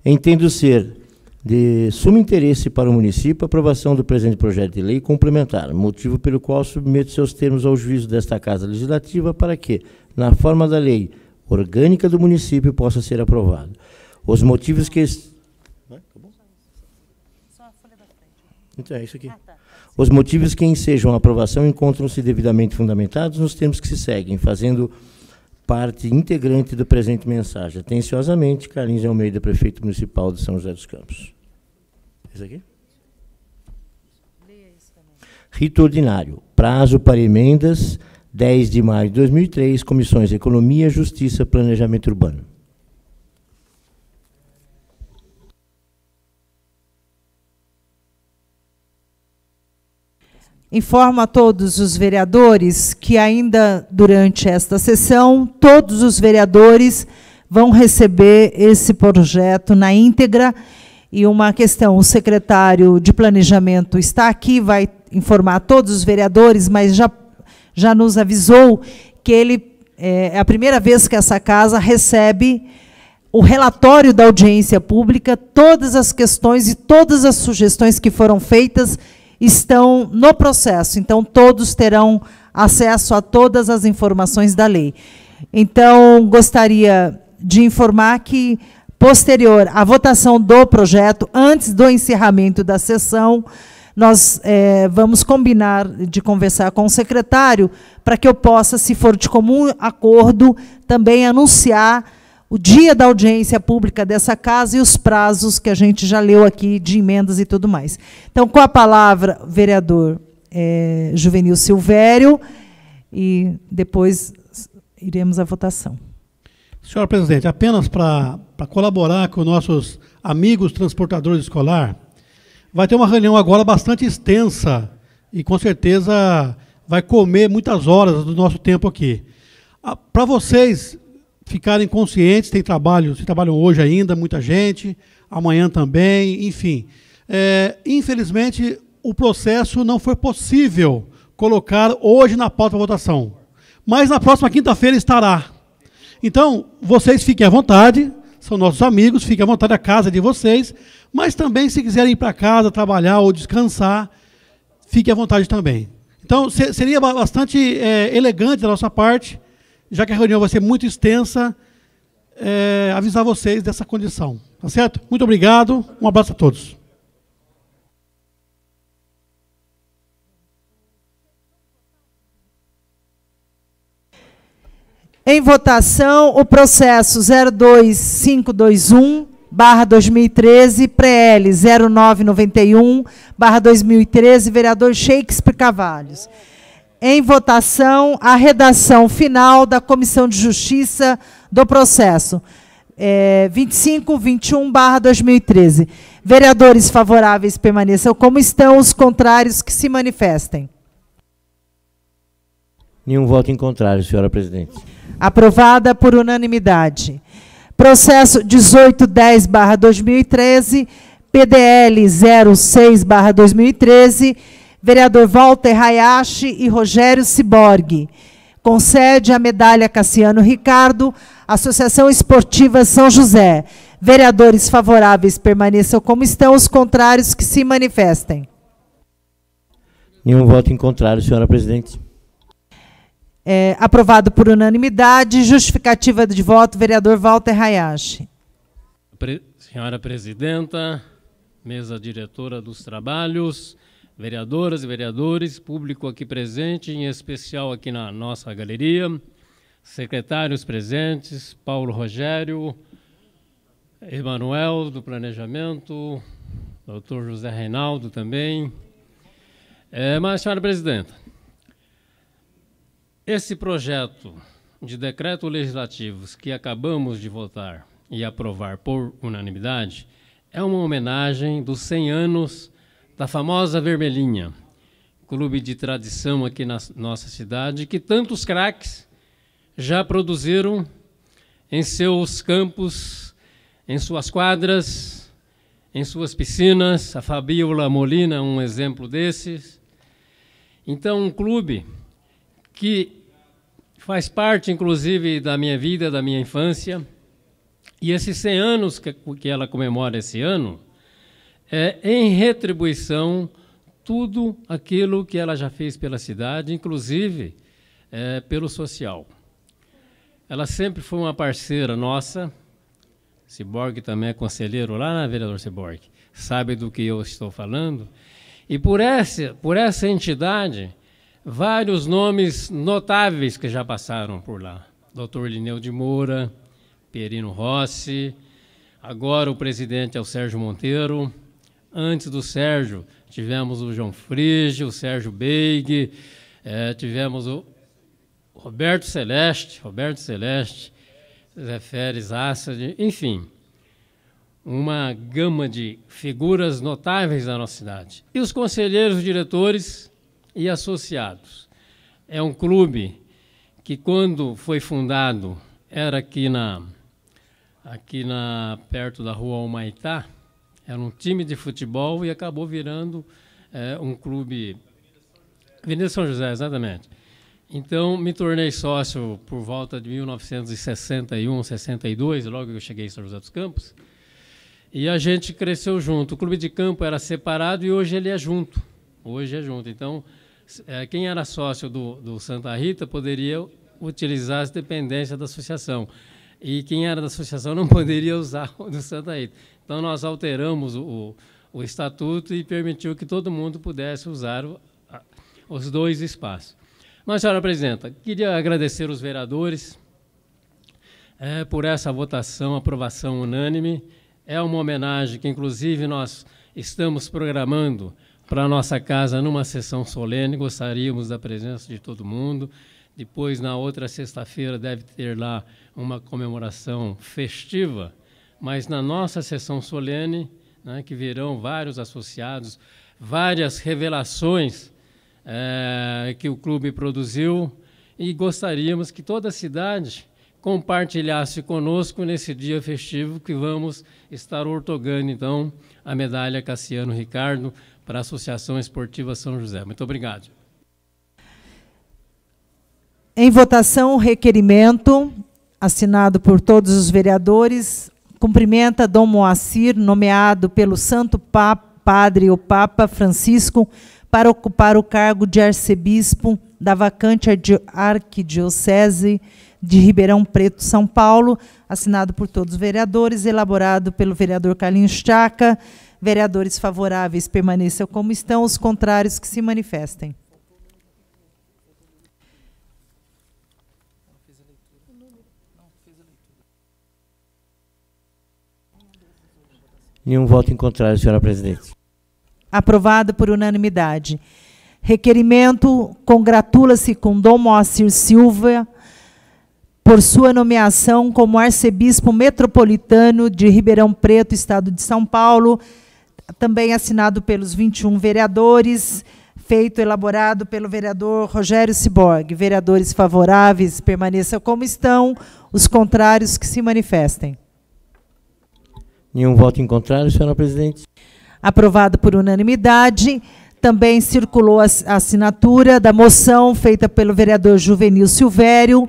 Entendo ser de sumo interesse para o município a aprovação do presente projeto de lei complementar, motivo pelo qual submeto seus termos ao juízo desta Casa Legislativa para que, na forma da Lei orgânica do município possa ser aprovado. Os motivos que... Então, é isso aqui. Os motivos que ensejam a aprovação encontram-se devidamente fundamentados nos termos que se seguem, fazendo parte integrante do presente mensagem. Atenciosamente, Carlinhos de Almeida, prefeito municipal de São José dos Campos. Isso aqui? Rito ordinário. Prazo para emendas, 10 de maio de 2003, Comissões Economia, Justiça, Planejamento Urbano. Informo a todos os vereadores que ainda durante esta sessão, todos os vereadores vão receber esse projeto na íntegra. E uma questão, o secretário de Planejamento está aqui, vai informar todos os vereadores, mas já nos avisou que é a primeira vez que essa casa recebe o relatório da audiência pública, todas as questões e todas as sugestões que foram feitas estão no processo, então todos terão acesso a todas as informações da lei. Então, gostaria de informar que, posterior à votação do projeto, antes do encerramento da sessão, nós vamos combinar de conversar com o secretário para que eu possa, se for de comum acordo, também anunciar o dia da audiência pública dessa casa e os prazos que a gente já leu aqui de emendas e tudo mais. Então, com a palavra, vereador Juvenil Silvério, e depois iremos à votação. Senhora presidente, apenas para colaborar com nossos amigos transportadores escolar, vai ter uma reunião agora bastante extensa e, com certeza, vai comer muitas horas do nosso tempo aqui. Para vocês ficarem conscientes, vocês trabalham hoje ainda, muita gente, amanhã também, enfim. Infelizmente, o processo não foi possível colocar hoje na pauta da votação, mas na próxima quinta-feira estará. Então, vocês fiquem à vontade, são nossos amigos, fiquem à vontade, a casa de vocês, mas também, se quiserem ir para casa, trabalhar ou descansar, fiquem à vontade também. Então, seria bastante elegante da nossa parte, já que a reunião vai ser muito extensa, avisar vocês dessa condição. Tá certo? Muito obrigado, um abraço a todos. Em votação, o processo 02521/2013, PL 0991/2013, vereador Shakespeare Carvalhos. Em votação, a redação final da Comissão de Justiça do processo 2521/2013. Vereadores favoráveis permaneçam como estão, os contrários que se manifestem. Nenhum voto em contrário, senhora presidente. Aprovada por unanimidade. Processo 1810/2013, PDL 06/2013, vereador Walter Hayashi e Rogério Ciborgue. Concede a medalha Cassiano Ricardo, Associação Esportiva São José. Vereadores favoráveis permaneçam como estão, os contrários que se manifestem. Nenhum voto em contrário, senhora presidente. Aprovado por unanimidade. Justificativa de voto, vereador Walter Hayashi. Senhora presidenta, mesa diretora dos trabalhos, vereadoras e vereadores, público aqui presente, em especial aqui na nossa galeria, secretários presentes, Paulo Rogério, Emanuel, do Planejamento, doutor José Reinaldo também. Mas, senhora presidenta, esse projeto de decreto legislativo que acabamos de votar e aprovar por unanimidade é uma homenagem dos 100 anos da famosa Vermelhinha, clube de tradição aqui na nossa cidade, que tantos craques já produziram em seus campos, em suas quadras, em suas piscinas. A Fabiola Molina é um exemplo desses. Então, um clube que faz parte, inclusive, da minha vida, da minha infância, e esses 100 anos que ela comemora esse ano, em retribuição tudo aquilo que ela já fez pela cidade, inclusive pelo social. ela sempre foi uma parceira nossa. Ciborgue também é conselheiro lá na vereador Ciborgue, sabe do que eu estou falando. E por essa entidade, vários nomes notáveis que já passaram por lá. Dr. Lineu de Moura, Perino Rossi, agora o presidente é o Sérgio Monteiro. Antes do Sérgio, tivemos o João Frigio, o Sérgio Beig, tivemos o Roberto Celeste, Zé Férez Assad, enfim, uma gama de figuras notáveis da nossa cidade. E os conselheiros, diretores e associados. É um clube que, quando foi fundado, era aqui perto da rua Humaitá, era um time de futebol e acabou virando um clube... Avenida São José, exatamente. Então, me tornei sócio por volta de 1961, 62, logo que eu cheguei em São José dos Campos, e a gente cresceu junto. O clube de campo era separado e hoje ele é junto. Então, quem era sócio do Santa Rita poderia utilizar as dependências da associação. E quem era da associação não poderia usar o do Santa Rita. Então, nós alteramos o estatuto e permitiu que todo mundo pudesse usar os dois espaços. Mas, senhora presidenta, queria agradecer os vereadores por essa votação, aprovação unânime. É uma homenagem que, inclusive, nós estamos programando para a nossa casa numa sessão solene. Gostaríamos da presença de todo mundo. Depois, na outra sexta-feira, deve ter lá uma comemoração festiva. Mas na nossa sessão solene, né, que virão vários associados, várias revelações que o clube produziu, e gostaríamos que toda a cidade compartilhasse conosco nesse dia festivo que vamos estar ortogando, então, a medalha Cassiano Ricardo para a Associação Esportiva São José. Muito obrigado. Em votação, o requerimento, assinado por todos os vereadores, cumprimenta Dom Moacir, nomeado pelo Santo Padre, o Papa Francisco, para ocupar o cargo de arcebispo da vacante arquidiocese de Ribeirão Preto, São Paulo, assinado por todos os vereadores, elaborado pelo vereador Carlinhos Chaca. Vereadores favoráveis permaneçam como estão, os contrários que se manifestem. Nenhum voto em contrário, senhora presidente. Aprovado por unanimidade. Requerimento congratula-se com Dom Moacir Silva por sua nomeação como arcebispo metropolitano de Ribeirão Preto, Estado de São Paulo, também assinado pelos 21 vereadores, elaborado pelo vereador Rogério Ciborgue. Vereadores favoráveis permaneçam como estão, os contrários que se manifestem. Nenhum voto em contrário, senhora presidente. Aprovado por unanimidade. Também circulou a assinatura da moção feita pelo vereador Juvenil Silvério.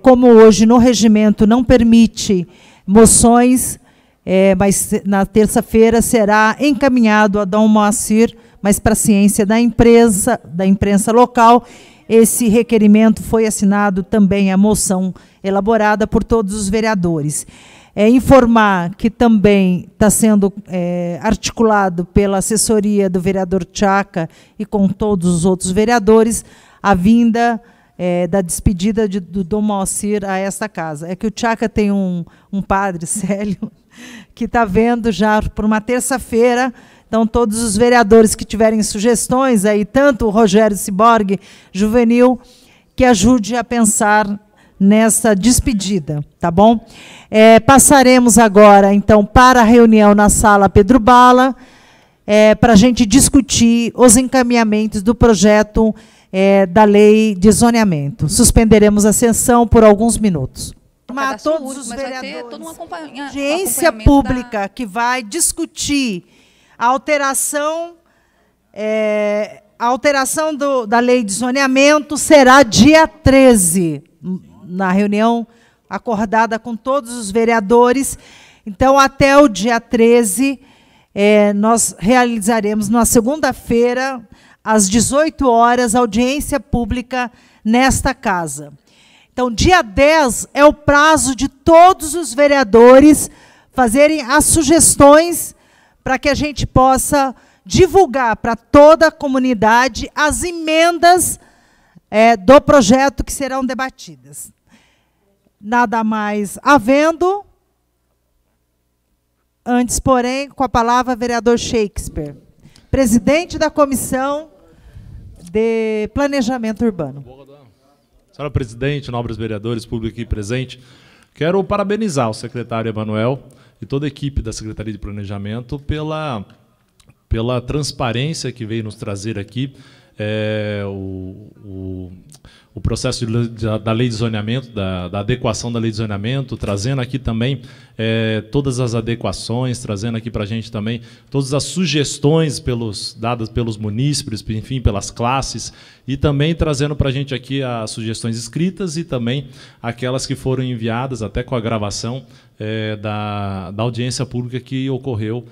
Como hoje no regimento não permite moções, mas na terça-feira será encaminhado a Dom Moacir, mas para a ciência da imprensa local. Esse requerimento foi assinado também a moção elaborada por todos os vereadores. Informar que também está sendo articulado pela assessoria do vereador Chaca e com todos os outros vereadores a vinda da despedida do Dom Moacir a esta casa. É que o Chaca tem um padre, Célio, que está vendo já por uma terça-feira. Então, todos os vereadores que tiverem sugestões, aí, tanto o Rogério Ciborgue, Juvenil, que ajude a pensar nessa despedida, tá bom? Passaremos agora, então, para a reunião na sala Pedro Bala, para a gente discutir os encaminhamentos do projeto da lei de zoneamento. Suspenderemos a sessão por alguns minutos. Mas todos os vereadores, audiência pública que vai discutir a alteração da lei de zoneamento será dia 13, na reunião acordada com todos os vereadores. Então, até o dia 13, nós realizaremos, na segunda-feira, às 18 horas, audiência pública nesta casa. Então, Então, dia 10 é o prazo de todos os vereadores fazerem as sugestões para que a gente possa divulgar para toda a comunidade as emendas do projeto que serão debatidas. Nada mais havendo. Antes, porém, com a palavra, vereador Shakespeare, presidente da Comissão de Planejamento Urbano. Senhora presidente, nobres vereadores, público aqui presente, quero parabenizar o secretário Emanuel e toda a equipe da Secretaria de Planejamento pela transparência que veio nos trazer aqui o processo da lei de zoneamento, da adequação da lei de zoneamento, trazendo aqui também todas as adequações, trazendo aqui para a gente também todas as sugestões dadas pelos munícipes, enfim, pelas classes, e também trazendo para a gente aqui as sugestões escritas e também aquelas que foram enviadas, até com a gravação da audiência pública que ocorreu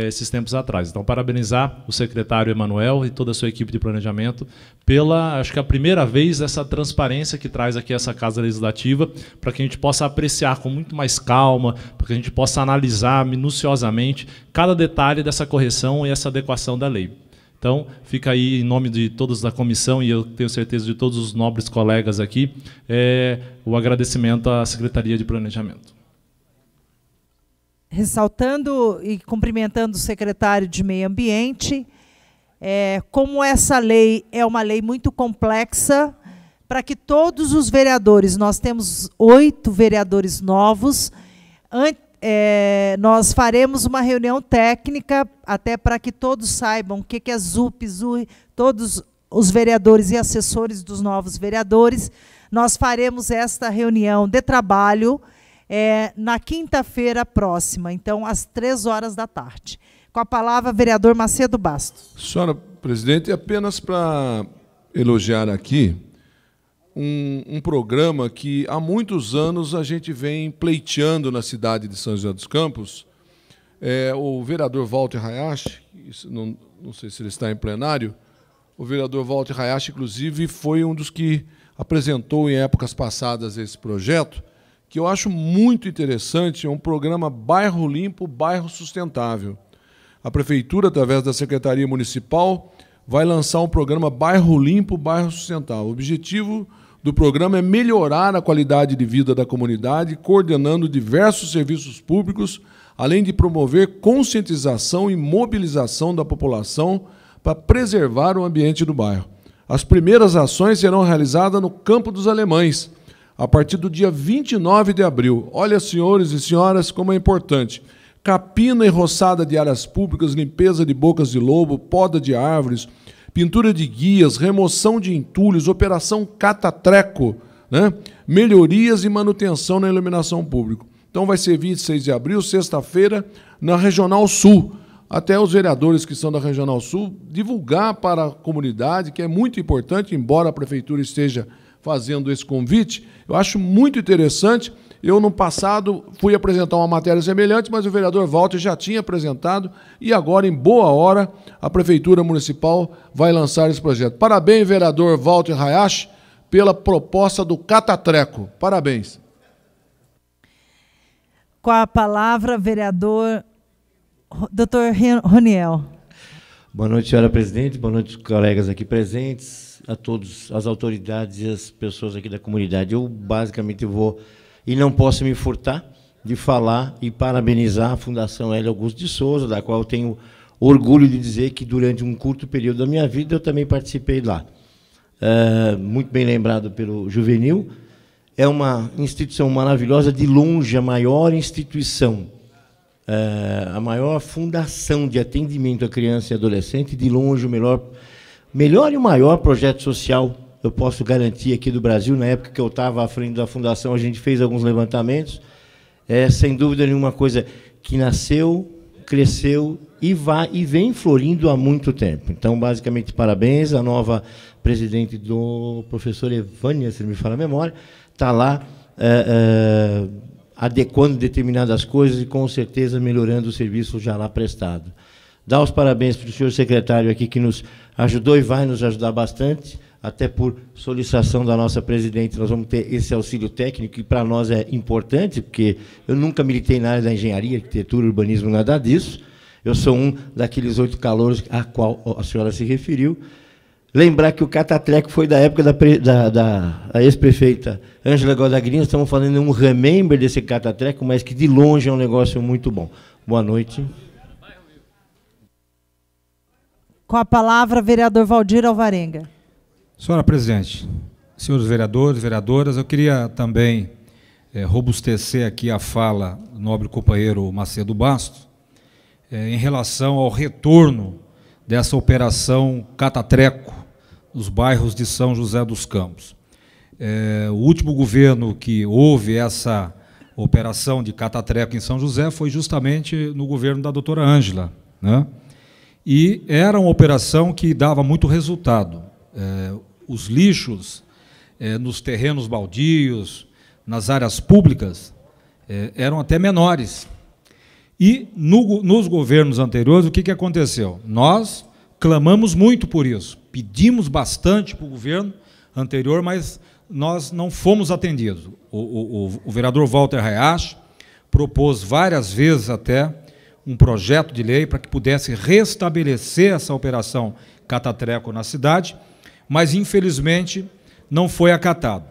esses tempos atrás. Então, parabenizar o secretário Emanuel e toda a sua equipe de planejamento pela, acho que a primeira vez, essa transparência que traz aqui essa Casa Legislativa, para que a gente possa apreciar com muito mais calma, para que a gente possa analisar minuciosamente cada detalhe dessa correção e essa adequação da lei. Então, fica aí, em nome de todos da comissão, e eu tenho certeza de todos os nobres colegas aqui, o agradecimento à Secretaria de Planejamento. Ressaltando e cumprimentando o secretário de Meio Ambiente, como essa lei é uma lei muito complexa, para que todos os vereadores, nós temos 8 vereadores novos, nós faremos uma reunião técnica, até para que todos saibam o que é ZUP, ZUI, todos os vereadores e assessores dos novos vereadores. Nós faremos esta reunião de trabalho na quinta-feira próxima, então, às 15h. Com a palavra, vereador Macedo Bastos. Senhora presidente, apenas para elogiar aqui um programa que há muitos anos a gente vem pleiteando na cidade de São José dos Campos. O vereador Walter Hayashi, não sei se ele está em plenário, o vereador Walter Hayashi, inclusive, foi um dos que apresentou em épocas passadas esse projeto, que eu acho muito interessante, é um programa Bairro Limpo, Bairro Sustentável. A Prefeitura, através da Secretaria Municipal, vai lançar um programa Bairro Limpo, Bairro Sustentável. O objetivo do programa é melhorar a qualidade de vida da comunidade, coordenando diversos serviços públicos, além de promover conscientização e mobilização da população para preservar o ambiente do bairro. As primeiras ações serão realizadas no Campo dos Alemães, a partir do dia 29 de abril. Olha, senhores e senhoras, como é importante. Capina e roçada de áreas públicas, limpeza de bocas de lobo, poda de árvores, pintura de guias, remoção de entulhos, operação Catatreco, né? Melhorias e manutenção na iluminação pública. Então vai ser 26 de abril, sexta-feira, na Regional Sul. Até os vereadores que são da Regional Sul divulgar para a comunidade, que é muito importante, embora a Prefeitura esteja fazendo esse convite. Eu acho muito interessante. Eu, no passado, fui apresentar uma matéria semelhante, mas o vereador Walter já tinha apresentado, e agora, em boa hora, a Prefeitura Municipal vai lançar esse projeto. Parabéns, vereador Walter Hayashi, pela proposta do Catatreco. Parabéns. Com a palavra, vereador Dr. Roniel. Boa noite, senhora presidente, boa noite, colegas aqui presentes, a todos, as autoridades e as pessoas aqui da comunidade. Eu, basicamente, vou, e não posso me furtar, de falar e parabenizar a Fundação Hélio Augusto de Souza, da qual eu tenho orgulho de dizer que, durante um curto período da minha vida, eu também participei lá. Muito bem lembrado pelo Juvenil, é uma instituição maravilhosa, de longe a maior instituição, a maior fundação de atendimento à criança e adolescente, de longe o melhor e o maior projeto social, eu posso garantir, aqui do Brasil. Na época que eu estava à frente da fundação, a gente fez alguns levantamentos, sem dúvida nenhuma, coisa que nasceu, cresceu e vem florindo há muito tempo. Então, basicamente, parabéns. A nova presidente do professor Evânia, se não me falha a memória, está lá adequando determinadas coisas e, com certeza, melhorando o serviço já lá prestado. Dar os parabéns para o senhor secretário aqui, que nos ajudou e vai nos ajudar bastante, até por solicitação da nossa presidente, nós vamos ter esse auxílio técnico, que para nós é importante, porque eu nunca militei na área da engenharia, arquitetura, urbanismo, nada disso. Eu sou um daqueles 8 calouros a qual a senhora se referiu. Lembrar que o catatreco foi da época da ex-prefeita Ângela Godagrino, estamos falando de um remember desse catatreco, mas que de longe é um negócio muito bom. Boa noite. Com a palavra, vereador Valdir Alvarenga. Senhora presidente, senhores vereadores, vereadoras, eu queria também robustecer aqui a fala do nobre companheiro Macedo Bastos, em relação ao retorno dessa operação catatreco nos bairros de São José dos Campos. O último governo que houve essa operação de catatreco em São José foi justamente no governo da doutora Ângela, né? E era uma operação que dava muito resultado. Os lixos nos terrenos baldios, nas áreas públicas, eram até menores. E nos governos anteriores, o que aconteceu? Nós clamamos muito por isso, pedimos bastante para o governo anterior, mas nós não fomos atendidos. O vereador Walter Hayashi propôs várias vezes até um projeto de lei para que pudesse restabelecer essa operação catatreco na cidade, mas, infelizmente, não foi acatado.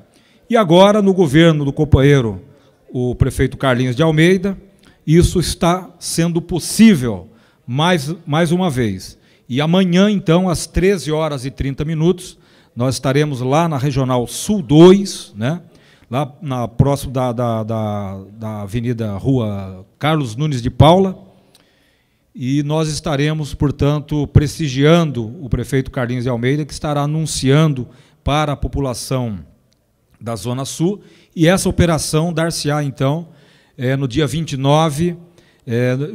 E agora, no governo do companheiro, o prefeito Carlinhos de Almeida, isso está sendo possível mais uma vez. E amanhã, então, às 13h30, nós estaremos lá na Regional Sul 2, né? Lá próximo da Avenida Rua Carlos Nunes de Paula, e nós estaremos, portanto, prestigiando o prefeito Carlinhos de Almeida, que estará anunciando para a população da Zona Sul, e essa operação dar-se-á, então, no dia 29,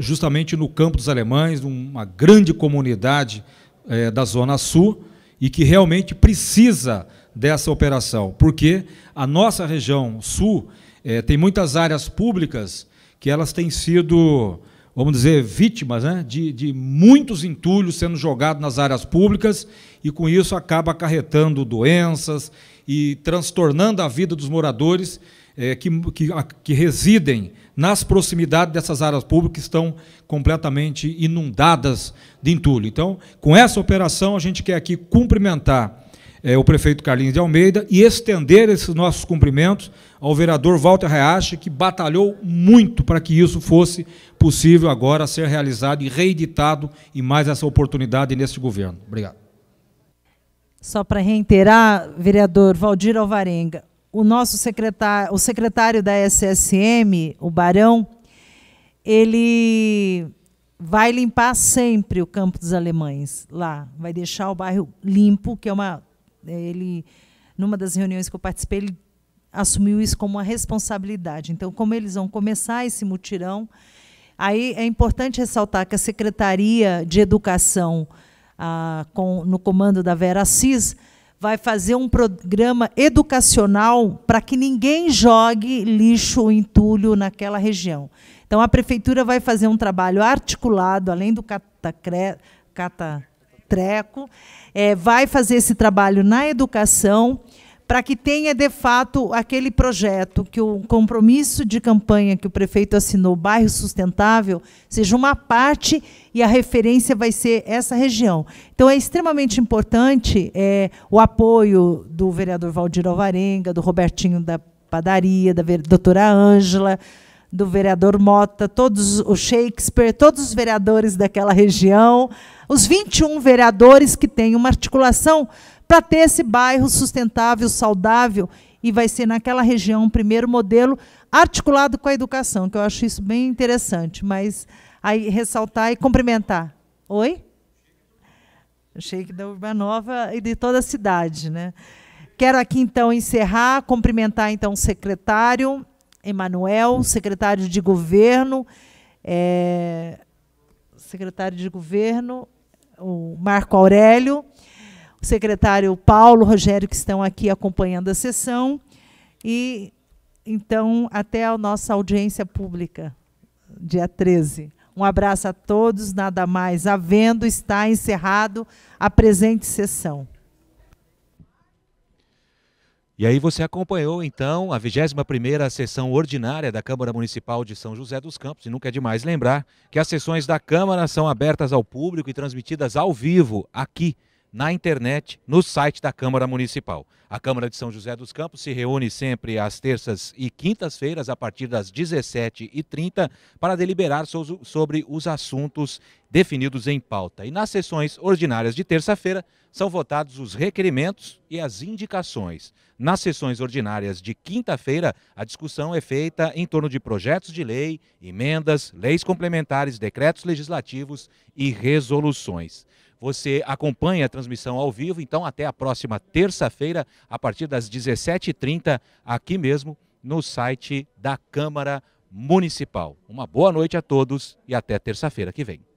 justamente no Campo dos Alemães, uma grande comunidade da Zona Sul, e que realmente precisa dessa operação, porque a nossa região sul tem muitas áreas públicas que elas têm sido, vamos dizer, vítimas, né, de muitos entulhos sendo jogados nas áreas públicas, e com isso acaba acarretando doenças e transtornando a vida dos moradores que residem nas proximidades dessas áreas públicas que estão completamente inundadas de entulho. Então, com essa operação, a gente quer aqui cumprimentar o prefeito Carlinhos de Almeida e estender esses nossos cumprimentos ao vereador Walter Hayashi, que batalhou muito para que isso fosse possível agora ser realizado e reeditado em mais essa oportunidade neste governo. Obrigado. Só para reiterar, vereador Valdir Alvarenga, o secretário da SSM, o Barão, ele vai limpar sempre o Campo dos Alemães lá, vai deixar o bairro limpo, que é numa das reuniões que eu participei, ele assumiu isso como uma responsabilidade. Então, como eles vão começar esse mutirão, aí é importante ressaltar que a Secretaria de Educação, no comando da Vera Assis, vai fazer um programa educacional para que ninguém jogue lixo ou entulho naquela região. Então, a Prefeitura vai fazer um trabalho articulado, além do catatreco, vai fazer esse trabalho na educação, para que tenha, de fato, aquele projeto, que o compromisso de campanha que o prefeito assinou, Bairro Sustentável, seja uma parte e a referência vai ser essa região. Então, é extremamente importante o apoio do vereador Valdir Alvarenga, do Robertinho da Padaria, da doutora Ângela, do vereador Mota, todos o Shakespeare, todos os vereadores daquela região, os 21 vereadores que têm uma articulação para ter esse bairro sustentável, saudável, e vai ser naquela região um primeiro modelo articulado com a educação, que eu acho isso bem interessante, mas aí ressaltar e cumprimentar. Oi? O Sheik da Urbanova e de toda a cidade, né? Quero aqui, então, encerrar, cumprimentar, então, o secretário Emanuel, secretário de Governo, o Marco Aurélio, o secretário Paulo, Rogério, que estão aqui acompanhando a sessão, e, então, até a nossa audiência pública, dia 13. Um abraço a todos, nada mais havendo, está encerrado a presente sessão. E aí você acompanhou, então, a 21ª sessão ordinária da Câmara Municipal de São José dos Campos. E nunca é demais lembrar que as sessões da Câmara são abertas ao público e transmitidas ao vivo aqui na internet, no site da Câmara Municipal. A Câmara de São José dos Campos se reúne sempre às terças e quintas-feiras, a partir das 17h30, para deliberar sobre os assuntos definidos em pauta. E nas sessões ordinárias de terça-feira, são votados os requerimentos e as indicações. Nas sessões ordinárias de quinta-feira, a discussão é feita em torno de projetos de lei, emendas, leis complementares, decretos legislativos e resoluções. Você acompanha a transmissão ao vivo, então até a próxima terça-feira, a partir das 17h30, aqui mesmo no site da Câmara Municipal. Uma boa noite a todos e até terça-feira que vem.